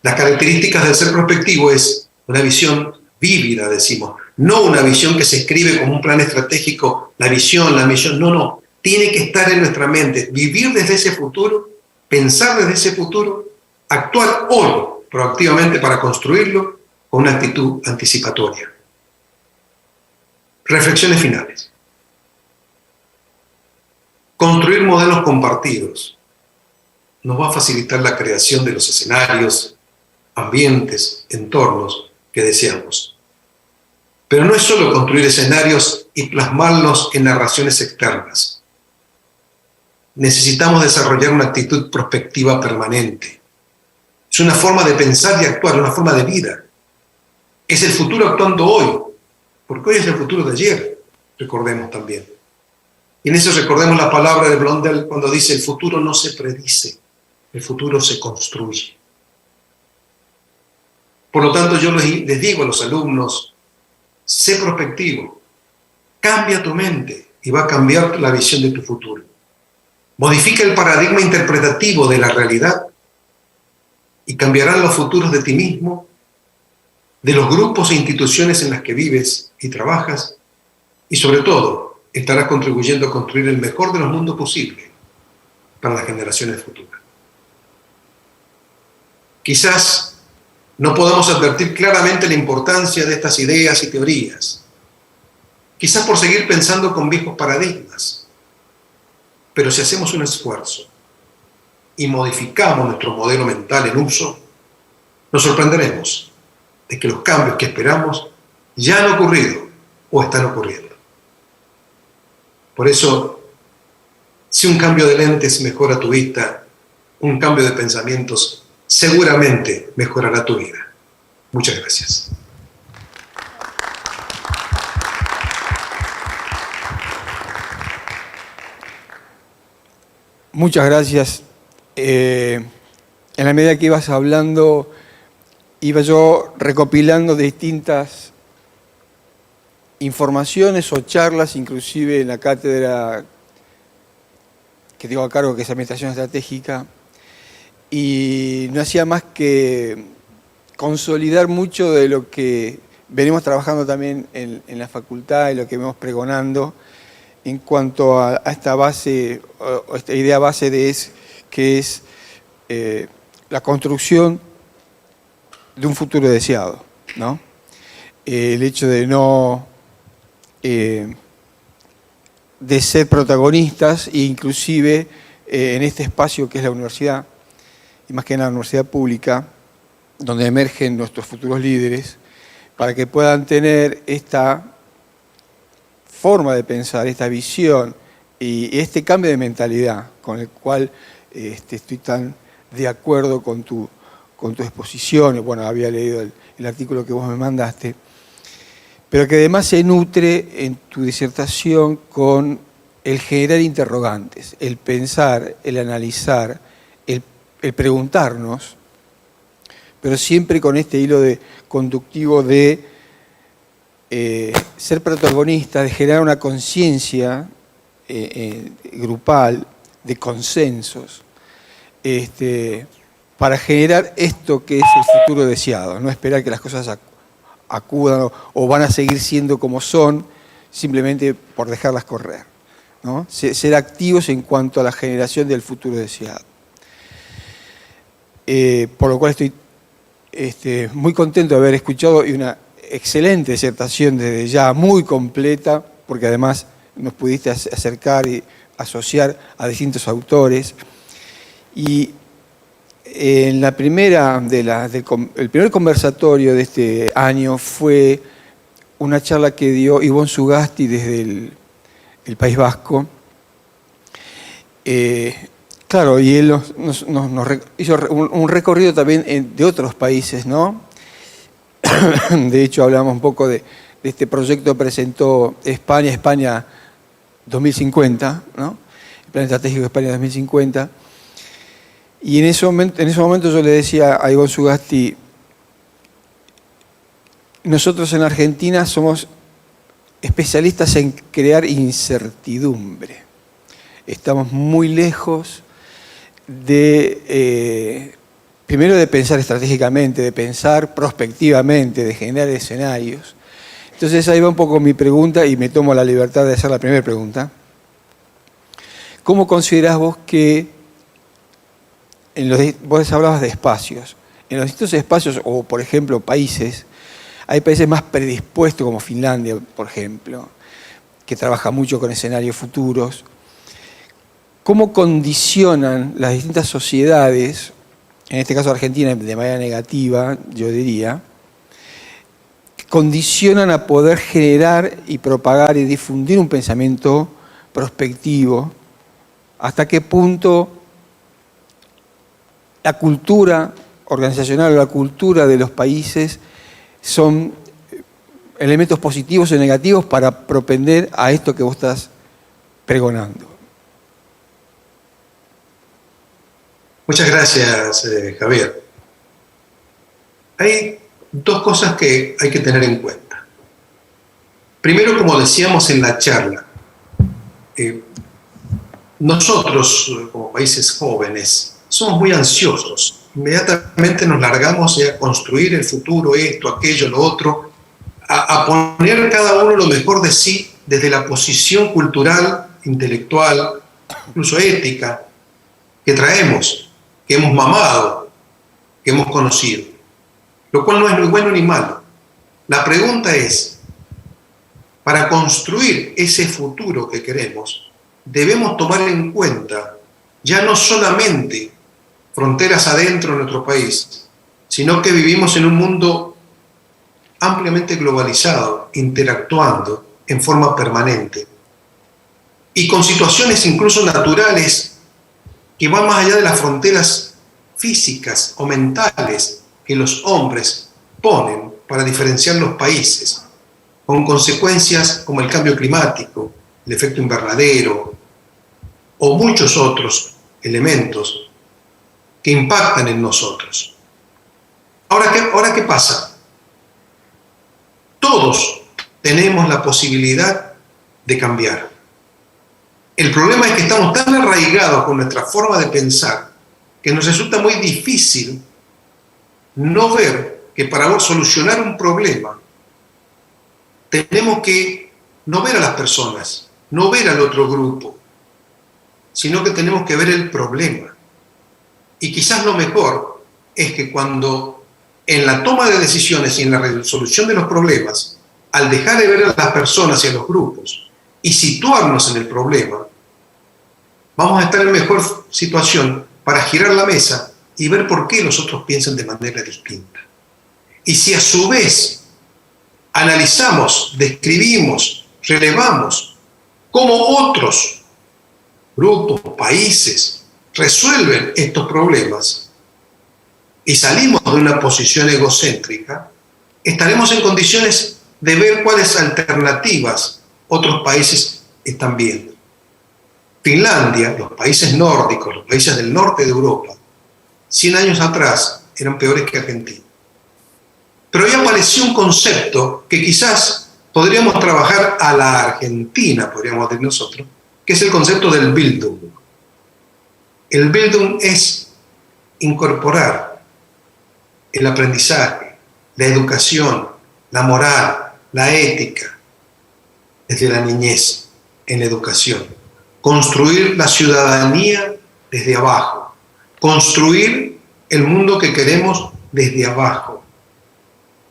Las características del ser prospectivo es una visión vívida, decimos, no una visión que se escribe como un plan estratégico, la visión, la misión, no, tiene que estar en nuestra mente, vivir desde ese futuro, pensar desde ese futuro, actuar hoy proactivamente para construirlo con una actitud anticipatoria. Reflexiones finales. Construir modelos compartidos nos va a facilitar la creación de los escenarios, ambientes, entornos que deseamos. Pero no es solo construir escenarios y plasmarlos en narraciones externas. Necesitamos desarrollar una actitud prospectiva permanente. Es una forma de pensar y actuar, una forma de vida. Es el futuro actuando hoy, porque hoy es el futuro de ayer, recordemos también. Y en eso recordemos la palabra de Blondel cuando dice: el futuro no se predice, el futuro se construye. Por lo tanto, yo les digo a los alumnos, sé prospectivo, cambia tu mente y va a cambiar la visión de tu futuro. Modifica el paradigma interpretativo de la realidad y cambiarán los futuros de ti mismo, de los grupos e instituciones en las que vives y trabajas, y sobre todo, estarás contribuyendo a construir el mejor de los mundos posibles para las generaciones futuras. Quizás no podamos advertir claramente la importancia de estas ideas y teorías, quizás por seguir pensando con viejos paradigmas, pero si hacemos un esfuerzo y modificamos nuestro modelo mental en uso, nos sorprenderemos de que los cambios que esperamos ya han ocurrido o están ocurriendo. Por eso, si un cambio de lentes mejora tu vista, un cambio de pensamientos seguramente mejorará tu vida. Muchas gracias. Muchas gracias. En la medida que ibas hablando, iba yo recopilando distintas informaciones o charlas, inclusive en la cátedra que tengo a cargo, que es Administración Estratégica, y no hacía más que consolidar mucho de lo que venimos trabajando también en la facultad y lo que venimos pregonando en cuanto a esta base, o esta idea base que es la construcción de un futuro deseado, ¿no? El hecho de no de ser protagonistas e inclusive en este espacio que es la universidad, y más que en la universidad pública, donde emergen nuestros futuros líderes, para que puedan tener esta forma de pensar, esta visión y este cambio de mentalidad con el cual estoy tan de acuerdo con tu exposición. Bueno, había leído el artículo que vos me mandaste, pero que además se nutre en tu disertación con el generar interrogantes, el pensar, el analizar, el preguntarnos, pero siempre con este hilo conductivo de ser protagonista, de generar una conciencia grupal, de consensos, para generar esto que es el futuro deseado, no esperar que las cosas acudan o van a seguir siendo como son, simplemente por dejarlas correr, ¿no? Ser activos en cuanto a la generación del futuro deseado. Por lo cual estoy muy contento de haber escuchado y una excelente disertación desde ya, muy completa, porque además nos pudiste acercar y asociar a distintos autores. Y en la primera el primer conversatorio de este año fue una charla que dio Ivonne Sugasti desde el País Vasco. Claro, y él nos hizo un recorrido también de otros países, ¿no? De hecho, hablamos un poco de este proyecto que presentó España 2050, ¿no? El Plan Estratégico de España 2050. Y en ese momento yo le decía a Ivonne Sugasti, nosotros en Argentina somos especialistas en crear incertidumbre. Estamos muy lejos primero de pensar estratégicamente, de pensar prospectivamente, de generar escenarios. Entonces ahí va un poco mi pregunta y me tomo la libertad de hacer la primera pregunta. ¿Cómo considerás vos que, vos hablabas de espacios, en los distintos espacios o por ejemplo países, hay países más predispuestos como Finlandia, por ejemplo, que trabaja mucho con escenarios futuros? ¿Cómo condicionan las distintas sociedades, en este caso Argentina de manera negativa, yo diría, condicionan a poder generar y propagar y difundir un pensamiento prospectivo? ¿Hasta qué punto la cultura organizacional o la cultura de los países son elementos positivos o negativos para propender a esto que vos estás pregonando? Muchas gracias, Javier. Hay dos cosas que hay que tener en cuenta. Primero, como decíamos en la charla, nosotros, como países jóvenes, somos muy ansiosos. Inmediatamente nos largamos a construir el futuro, esto, aquello, lo otro, a poner cada uno lo mejor de sí desde la posición cultural, intelectual, incluso ética, que traemos, que hemos mamado, que hemos conocido, lo cual no es ni bueno ni malo. La pregunta es, para construir ese futuro que queremos, debemos tomar en cuenta ya no solamente fronteras adentro de nuestro país, sino que vivimos en un mundo ampliamente globalizado, interactuando en forma permanente y con situaciones incluso naturales que van más allá de las fronteras físicas o mentales que los hombres ponen para diferenciar los países, con consecuencias como el cambio climático, el efecto invernadero o muchos otros elementos que impactan en nosotros. Ahora, ¿qué pasa? Todos tenemos la posibilidad de cambiar. El problema es que estamos tan arraigados con nuestra forma de pensar que nos resulta muy difícil no ver que para solucionar un problema tenemos que no ver a las personas, no ver al otro grupo, sino que tenemos que ver el problema. Y quizás lo mejor es que cuando en la toma de decisiones y en la resolución de los problemas, al dejar de ver a las personas y a los grupos y situarnos en el problema, vamos a estar en mejor situación para girar la mesa y ver por qué los otros piensan de manera distinta. Y si a su vez analizamos, describimos, relevamos cómo otros grupos, países resuelven estos problemas y salimos de una posición egocéntrica, estaremos en condiciones de ver cuáles alternativas otros países están viendo. Finlandia, los países nórdicos, los países del norte de Europa, 100 años atrás eran peores que Argentina. Pero ya apareció un concepto que quizás podríamos trabajar a la Argentina, podríamos decir nosotros, que es el concepto del Bildung. El Bildung es incorporar el aprendizaje, la educación, la moral, la ética, desde la niñez en la educación. Construir la ciudadanía desde abajo. Construir el mundo que queremos desde abajo.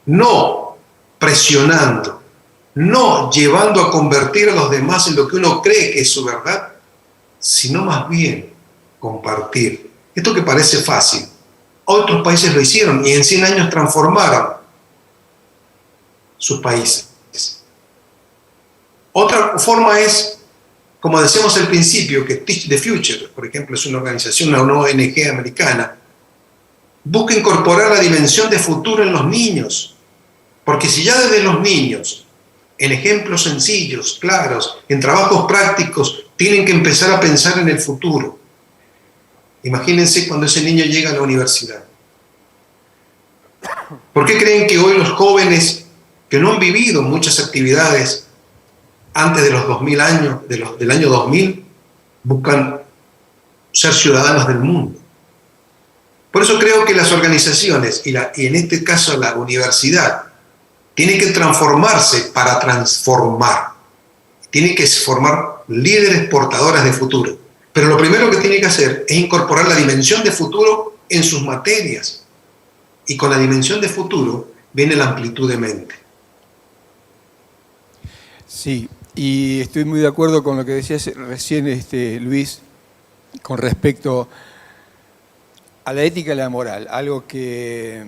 No presionando, no llevando a convertir a los demás en lo que uno cree que es su verdad, sino más bien compartir. Esto que parece fácil, otros países lo hicieron y en 100 años transformaron sus países. Otra forma es, como decíamos al principio, que Teach the Future, por ejemplo, es una organización, una ONG americana, busca incorporar la dimensión de futuro en los niños, porque si ya desde los niños, en ejemplos sencillos, claros, en trabajos prácticos, tienen que empezar a pensar en el futuro. Imagínense cuando ese niño llega a la universidad. ¿Por qué creen que hoy los jóvenes que no han vivido muchas actividades antes de los 2000 años, del año 2000, buscan ser ciudadanos del mundo? Por eso creo que las organizaciones, y en este caso la universidad, tienen que transformarse para transformar. Tienen que formar líderes portadoras de futuro. Pero lo primero que tiene que hacer es incorporar la dimensión de futuro en sus materias. Y con la dimensión de futuro viene la amplitud de mente. Sí, y estoy muy de acuerdo con lo que decías recién, Luis, con respecto a la ética y la moral, algo que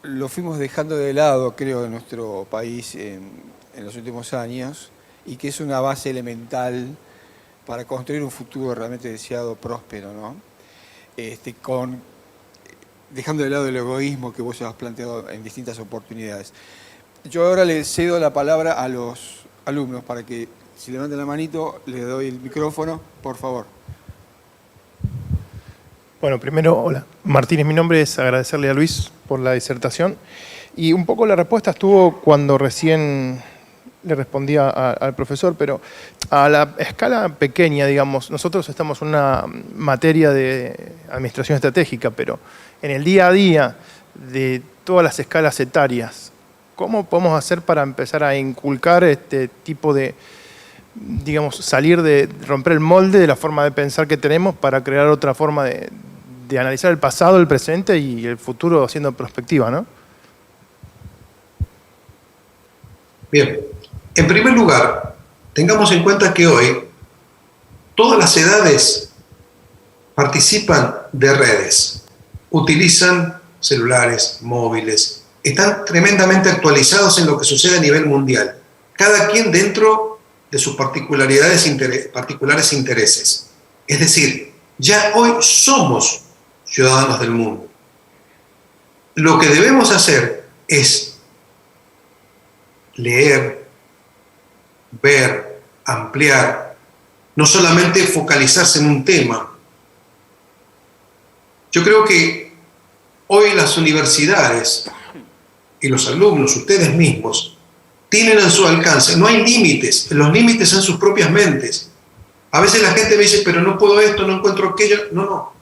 lo fuimos dejando de lado, creo, en nuestro país en los últimos años, y que es una base elemental para construir un futuro realmente deseado, próspero, ¿no? Dejando de lado el egoísmo que vos has planteado en distintas oportunidades. Yo ahora le cedo la palabra a los alumnos para que, si levantan la manito, les doy el micrófono, por favor. Bueno, primero, hola. Martínez, mi nombre, es agradecerle a Luis por la disertación. Y un poco la respuesta estuvo cuando recién le respondía al profesor, pero a la escala pequeña, digamos, nosotros estamos en una materia de administración estratégica, pero en el día a día de todas las escalas etarias, ¿cómo podemos hacer para empezar a inculcar este tipo de, digamos, salir de romper el molde de la forma de pensar que tenemos para crear otra forma de analizar el pasado, el presente y el futuro haciendo perspectiva, ¿no? Bien, en primer lugar, tengamos en cuenta que hoy todas las edades participan de redes, utilizan celulares, móviles, están tremendamente actualizados en lo que sucede a nivel mundial, cada quien dentro de sus particulares intereses. Es decir, ya hoy somos ciudadanos del mundo. Lo que debemos hacer es leer, ver, ampliar, no solamente focalizarse en un tema. Yo creo que hoy las universidades y los alumnos, ustedes mismos, tienen a su alcance, no hay límites, los límites son sus propias mentes. A veces la gente me dice, pero no puedo esto, no encuentro aquello. No.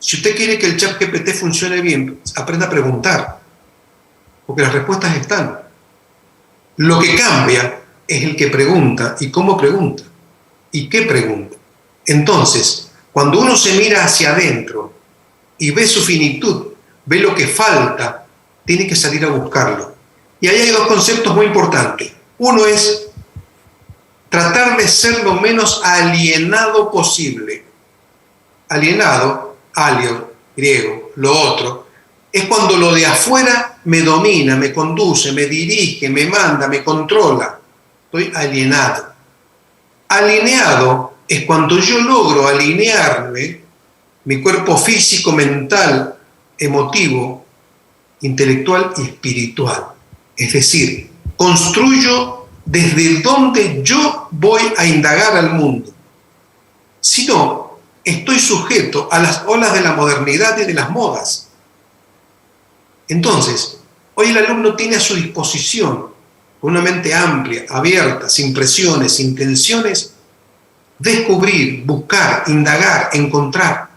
Si usted quiere que el ChatGPT funcione bien, aprenda a preguntar, porque las respuestas están. Lo que cambia es el que pregunta y cómo pregunta y qué pregunta. Entonces, cuando uno se mira hacia adentro y ve su finitud, ve lo que falta, tiene que salir a buscarlo. Y ahí hay dos conceptos muy importantes. Uno es tratar de ser lo menos alienado posible. Alienado, alio, griego, lo otro, es cuando lo de afuera me domina, me conduce, me dirige, me manda, me controla. Estoy alienado. Alineado es cuando yo logro alinearme, mi cuerpo físico, mental, emotivo, intelectual y espiritual. Es decir, construyo desde donde yo voy a indagar al mundo. Si no, estoy sujeto a las olas de la modernidad y de las modas. Entonces, hoy el alumno tiene a su disposición, con una mente amplia, abierta, sin presiones, sin tensiones, descubrir, buscar, indagar, encontrar.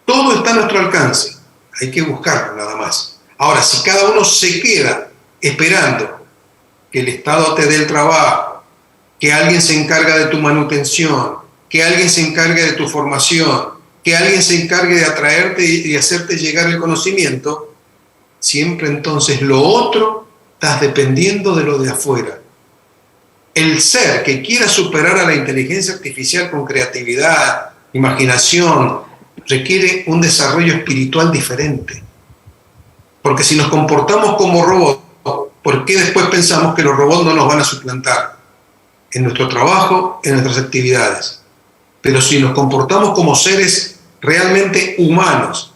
Todo está a nuestro alcance. Hay que buscarlo nada más. Ahora, si cada uno se queda esperando que el Estado te dé el trabajo, que alguien se encargue de tu manutención, que alguien se encargue de tu formación, que alguien se encargue de atraerte y de hacerte llegar el conocimiento, siempre entonces lo otro estás dependiendo de lo de afuera. El ser que quiera superar a la inteligencia artificial con creatividad, imaginación, requiere un desarrollo espiritual diferente. Porque si nos comportamos como robots, ¿por qué después pensamos que los robots no nos van a suplantar? En nuestro trabajo, en nuestras actividades. Pero si nos comportamos como seres realmente humanos,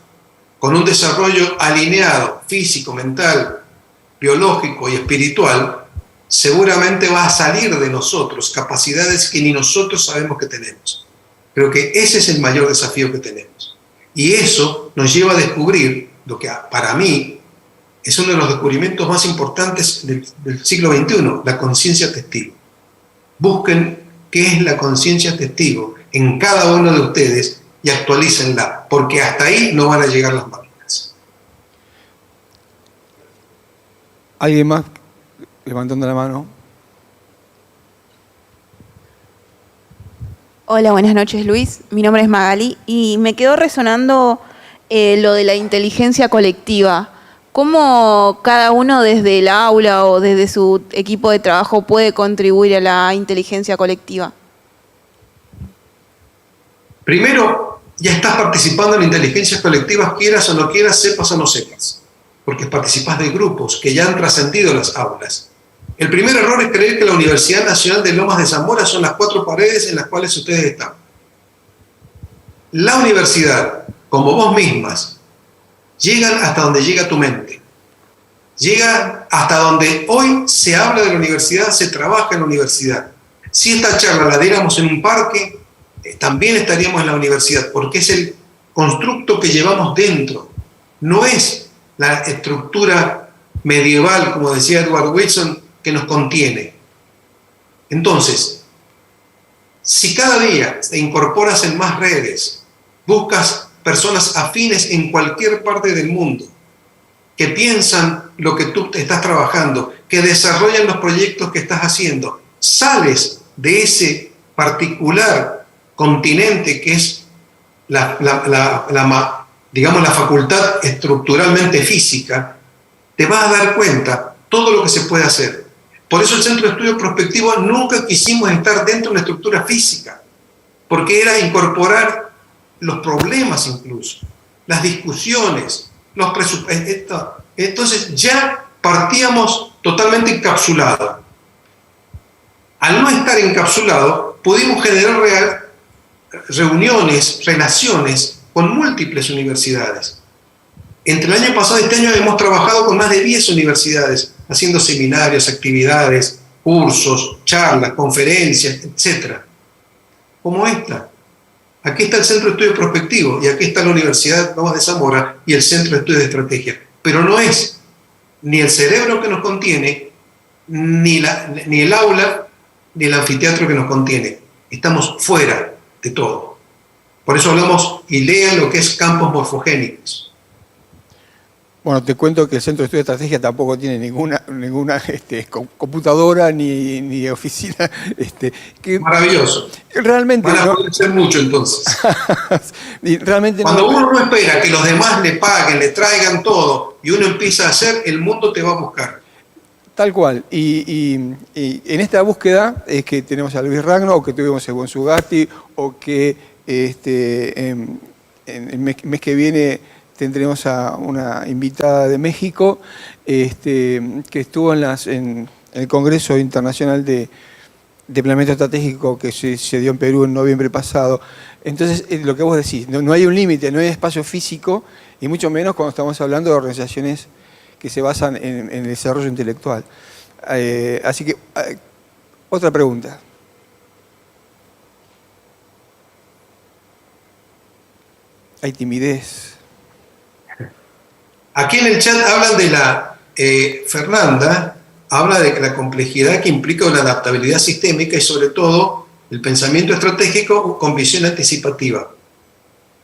con un desarrollo alineado, físico, mental, biológico y espiritual, seguramente va a salir de nosotros capacidades que ni nosotros sabemos que tenemos. Creo que ese es el mayor desafío que tenemos. Y eso nos lleva a descubrir lo que para mí es uno de los descubrimientos más importantes del siglo XXI, la conciencia testigo. Busquen qué es la conciencia testigo en cada uno de ustedes y actualícenla, porque hasta ahí no van a llegar las máquinas. ¿Alguien más levantando la mano? Hola, buenas noches, Luis. Mi nombre es Magali y me quedó resonando lo de la inteligencia colectiva. ¿Cómo cada uno desde el aula o desde su equipo de trabajo puede contribuir a la inteligencia colectiva? Primero, ya estás participando en inteligencias colectivas, quieras o no quieras, sepas o no sepas, porque participás de grupos que ya han trascendido las aulas. El primer error es creer que la Universidad Nacional de Lomas de Zamora son las 4 paredes en las cuales ustedes están. La universidad, como vos mismas, llegan hasta donde llega tu mente. Llega hasta donde hoy se habla de la universidad, se trabaja en la universidad. Si esta charla la diéramos en un parque, también estaríamos en la universidad, porque es el constructo que llevamos dentro. No es la estructura medieval, como decía Edward Wilson, que nos contiene. Entonces, si cada día te incorporas en más redes, buscas personas afines en cualquier parte del mundo, que piensan lo que tú estás trabajando, que desarrollan los proyectos que estás haciendo, sales de ese particular continente que es digamos, la facultad estructuralmente física, te vas a dar cuenta todo lo que se puede hacer. Por eso el Centro de Estudio Prospectivo nunca quisimos estar dentro de una estructura física, porque era incorporar los problemas incluso, las discusiones, Entonces ya partíamos totalmente encapsulados. Al no estar encapsulado, pudimos generar reuniones, relaciones con múltiples universidades. Entre el año pasado y este año hemos trabajado con más de 10 universidades, haciendo seminarios, actividades, cursos, charlas, conferencias, etc. Como esta. Aquí está el Centro de Estudios Prospectivos y aquí está la Universidad Tomás de Zamora y el Centro de Estudios de Estrategia. Pero no es ni el cerebro que nos contiene, ni el aula, ni el anfiteatro que nos contiene. Estamos fuera de todo. Por eso hablamos y lean lo que es campos morfogénicos. Bueno, te cuento que el Centro de Estudio de Estrategia tampoco tiene ninguna computadora ni oficina. Maravilloso. Realmente van a poder ser mucho entonces. Realmente cuando uno no espera que los demás le paguen, le traigan todo, y uno empieza a hacer, el mundo te va a buscar. Tal cual. Y en esta búsqueda es que tenemos a Luis Ragno, o que tuvimos a Buen Sugati, o que en el mes que viene tendremos a una invitada de México que estuvo en el Congreso Internacional de Planeamiento Estratégico que se dio en Perú en noviembre pasado. Entonces, lo que vos decís, no hay un límite, no hay espacio físico, y mucho menos cuando estamos hablando de organizaciones que se basan en el desarrollo intelectual. Así que, otra pregunta. Hay timidez. Aquí en el chat hablan de Fernanda habla de la complejidad que implica una adaptabilidad sistémica y sobre todo el pensamiento estratégico con visión anticipativa.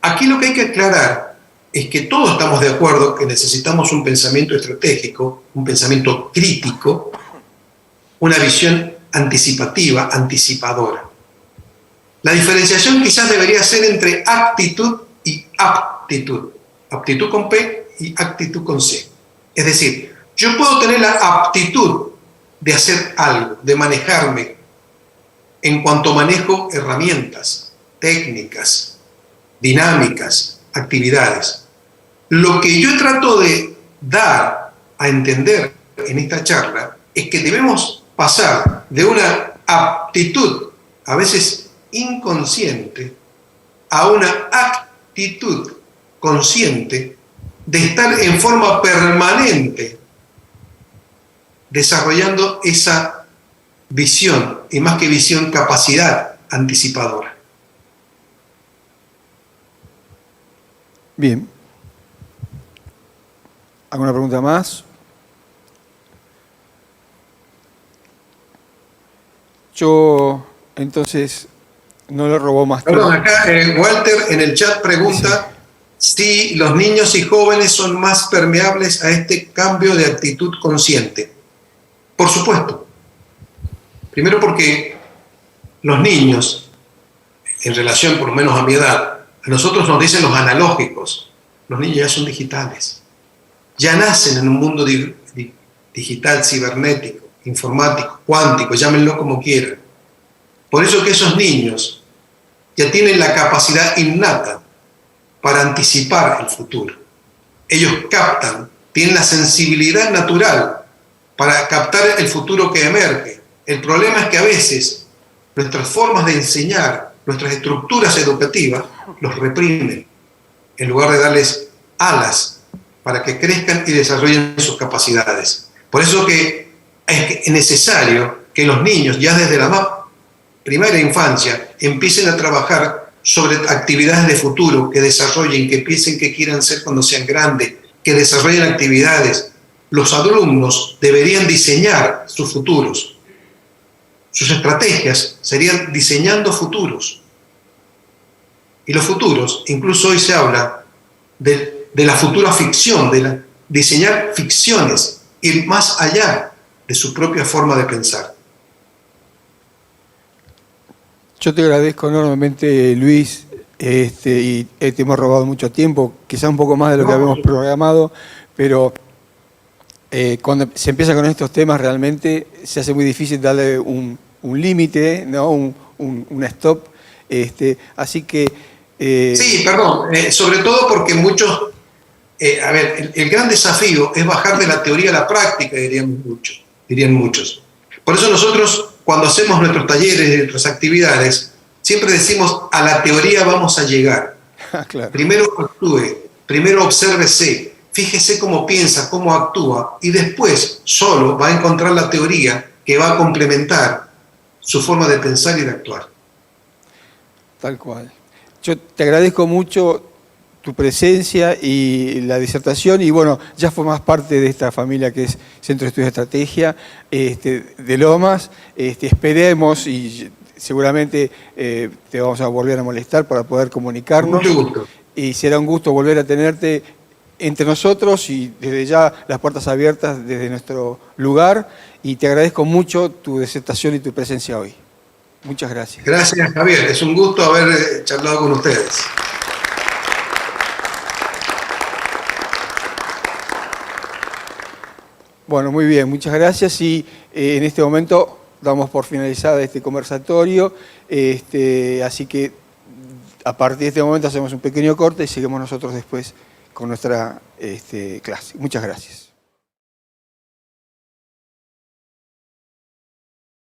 Aquí lo que hay que aclarar es que todos estamos de acuerdo que necesitamos un pensamiento estratégico, un pensamiento crítico, una visión anticipativa, anticipadora. La diferenciación quizás debería ser entre actitud y aptitud. Aptitud con P y actitud con C. Es decir, yo puedo tener la aptitud de hacer algo, de manejarme en cuanto manejo herramientas, técnicas, dinámicas, actividades. Lo que yo trato de dar a entender en esta charla es que debemos pasar de una aptitud, a veces inconsciente, a una actitud consciente de estar en forma permanente desarrollando esa visión, y más que visión, capacidad anticipadora. Bien. ¿Alguna pregunta más? Yo, entonces, no le robo más tiempo. Perdón, acá Walter en el chat pregunta si los niños y jóvenes son más permeables a este cambio de actitud consciente. Por supuesto. Primero porque los niños, en relación por lo menos a mi edad, a nosotros nos dicen los analógicos, los niños ya son digitales. Ya nacen en un mundo digital, cibernético, informático, cuántico, llámenlo como quieran. Por eso que esos niños ya tienen la capacidad innata para anticipar el futuro. Ellos captan, tienen la sensibilidad natural para captar el futuro que emerge. El problema es que a veces nuestras formas de enseñar, nuestras estructuras educativas, los reprimen, en lugar de darles alas para que crezcan y desarrollen sus capacidades. Por eso que es necesario que los niños, ya desde la más primera infancia, empiecen a trabajar sobre actividades de futuro, que desarrollen, que piensen que quieran ser cuando sean grandes, que desarrollen actividades. Los alumnos deberían diseñar sus futuros. Sus estrategias serían diseñando futuros. Y los futuros, incluso hoy se habla de la futura ficción, de diseñar ficciones, ir más allá de su propia forma de pensar. Yo te agradezco enormemente, Luis, y te hemos robado mucho tiempo, quizá un poco más de lo que habíamos programado, pero cuando se empieza con estos temas realmente se hace muy difícil darle un límite, ¿no? un stop. Así que... Sí, perdón, sobre todo porque muchos A ver, el gran desafío es bajar de la teoría a la práctica, dirían muchos. Por eso nosotros, cuando hacemos nuestros talleres, nuestras actividades, siempre decimos, a la teoría vamos a llegar. Claro. Primero actúe, primero obsérvese, fíjese cómo piensa, cómo actúa, y después solo va a encontrar la teoría que va a complementar su forma de pensar y de actuar. Tal cual. Yo te agradezco mucho tu presencia y la disertación, y bueno, ya formás parte de esta familia que es Centro de Estudios de Estrategia de Lomas. Esperemos y seguramente te vamos a volver a molestar para poder comunicarnos. Mucho gusto. Y será un gusto volver a tenerte entre nosotros, y desde ya las puertas abiertas desde nuestro lugar, y te agradezco mucho tu disertación y tu presencia hoy. Muchas gracias. Gracias, Javier. Es un gusto haber charlado con ustedes. Bueno, muy bien, muchas gracias, y en este momento damos por finalizada este conversatorio, así que a partir de este momento hacemos un pequeño corte y seguimos nosotros después con nuestra clase. Muchas gracias.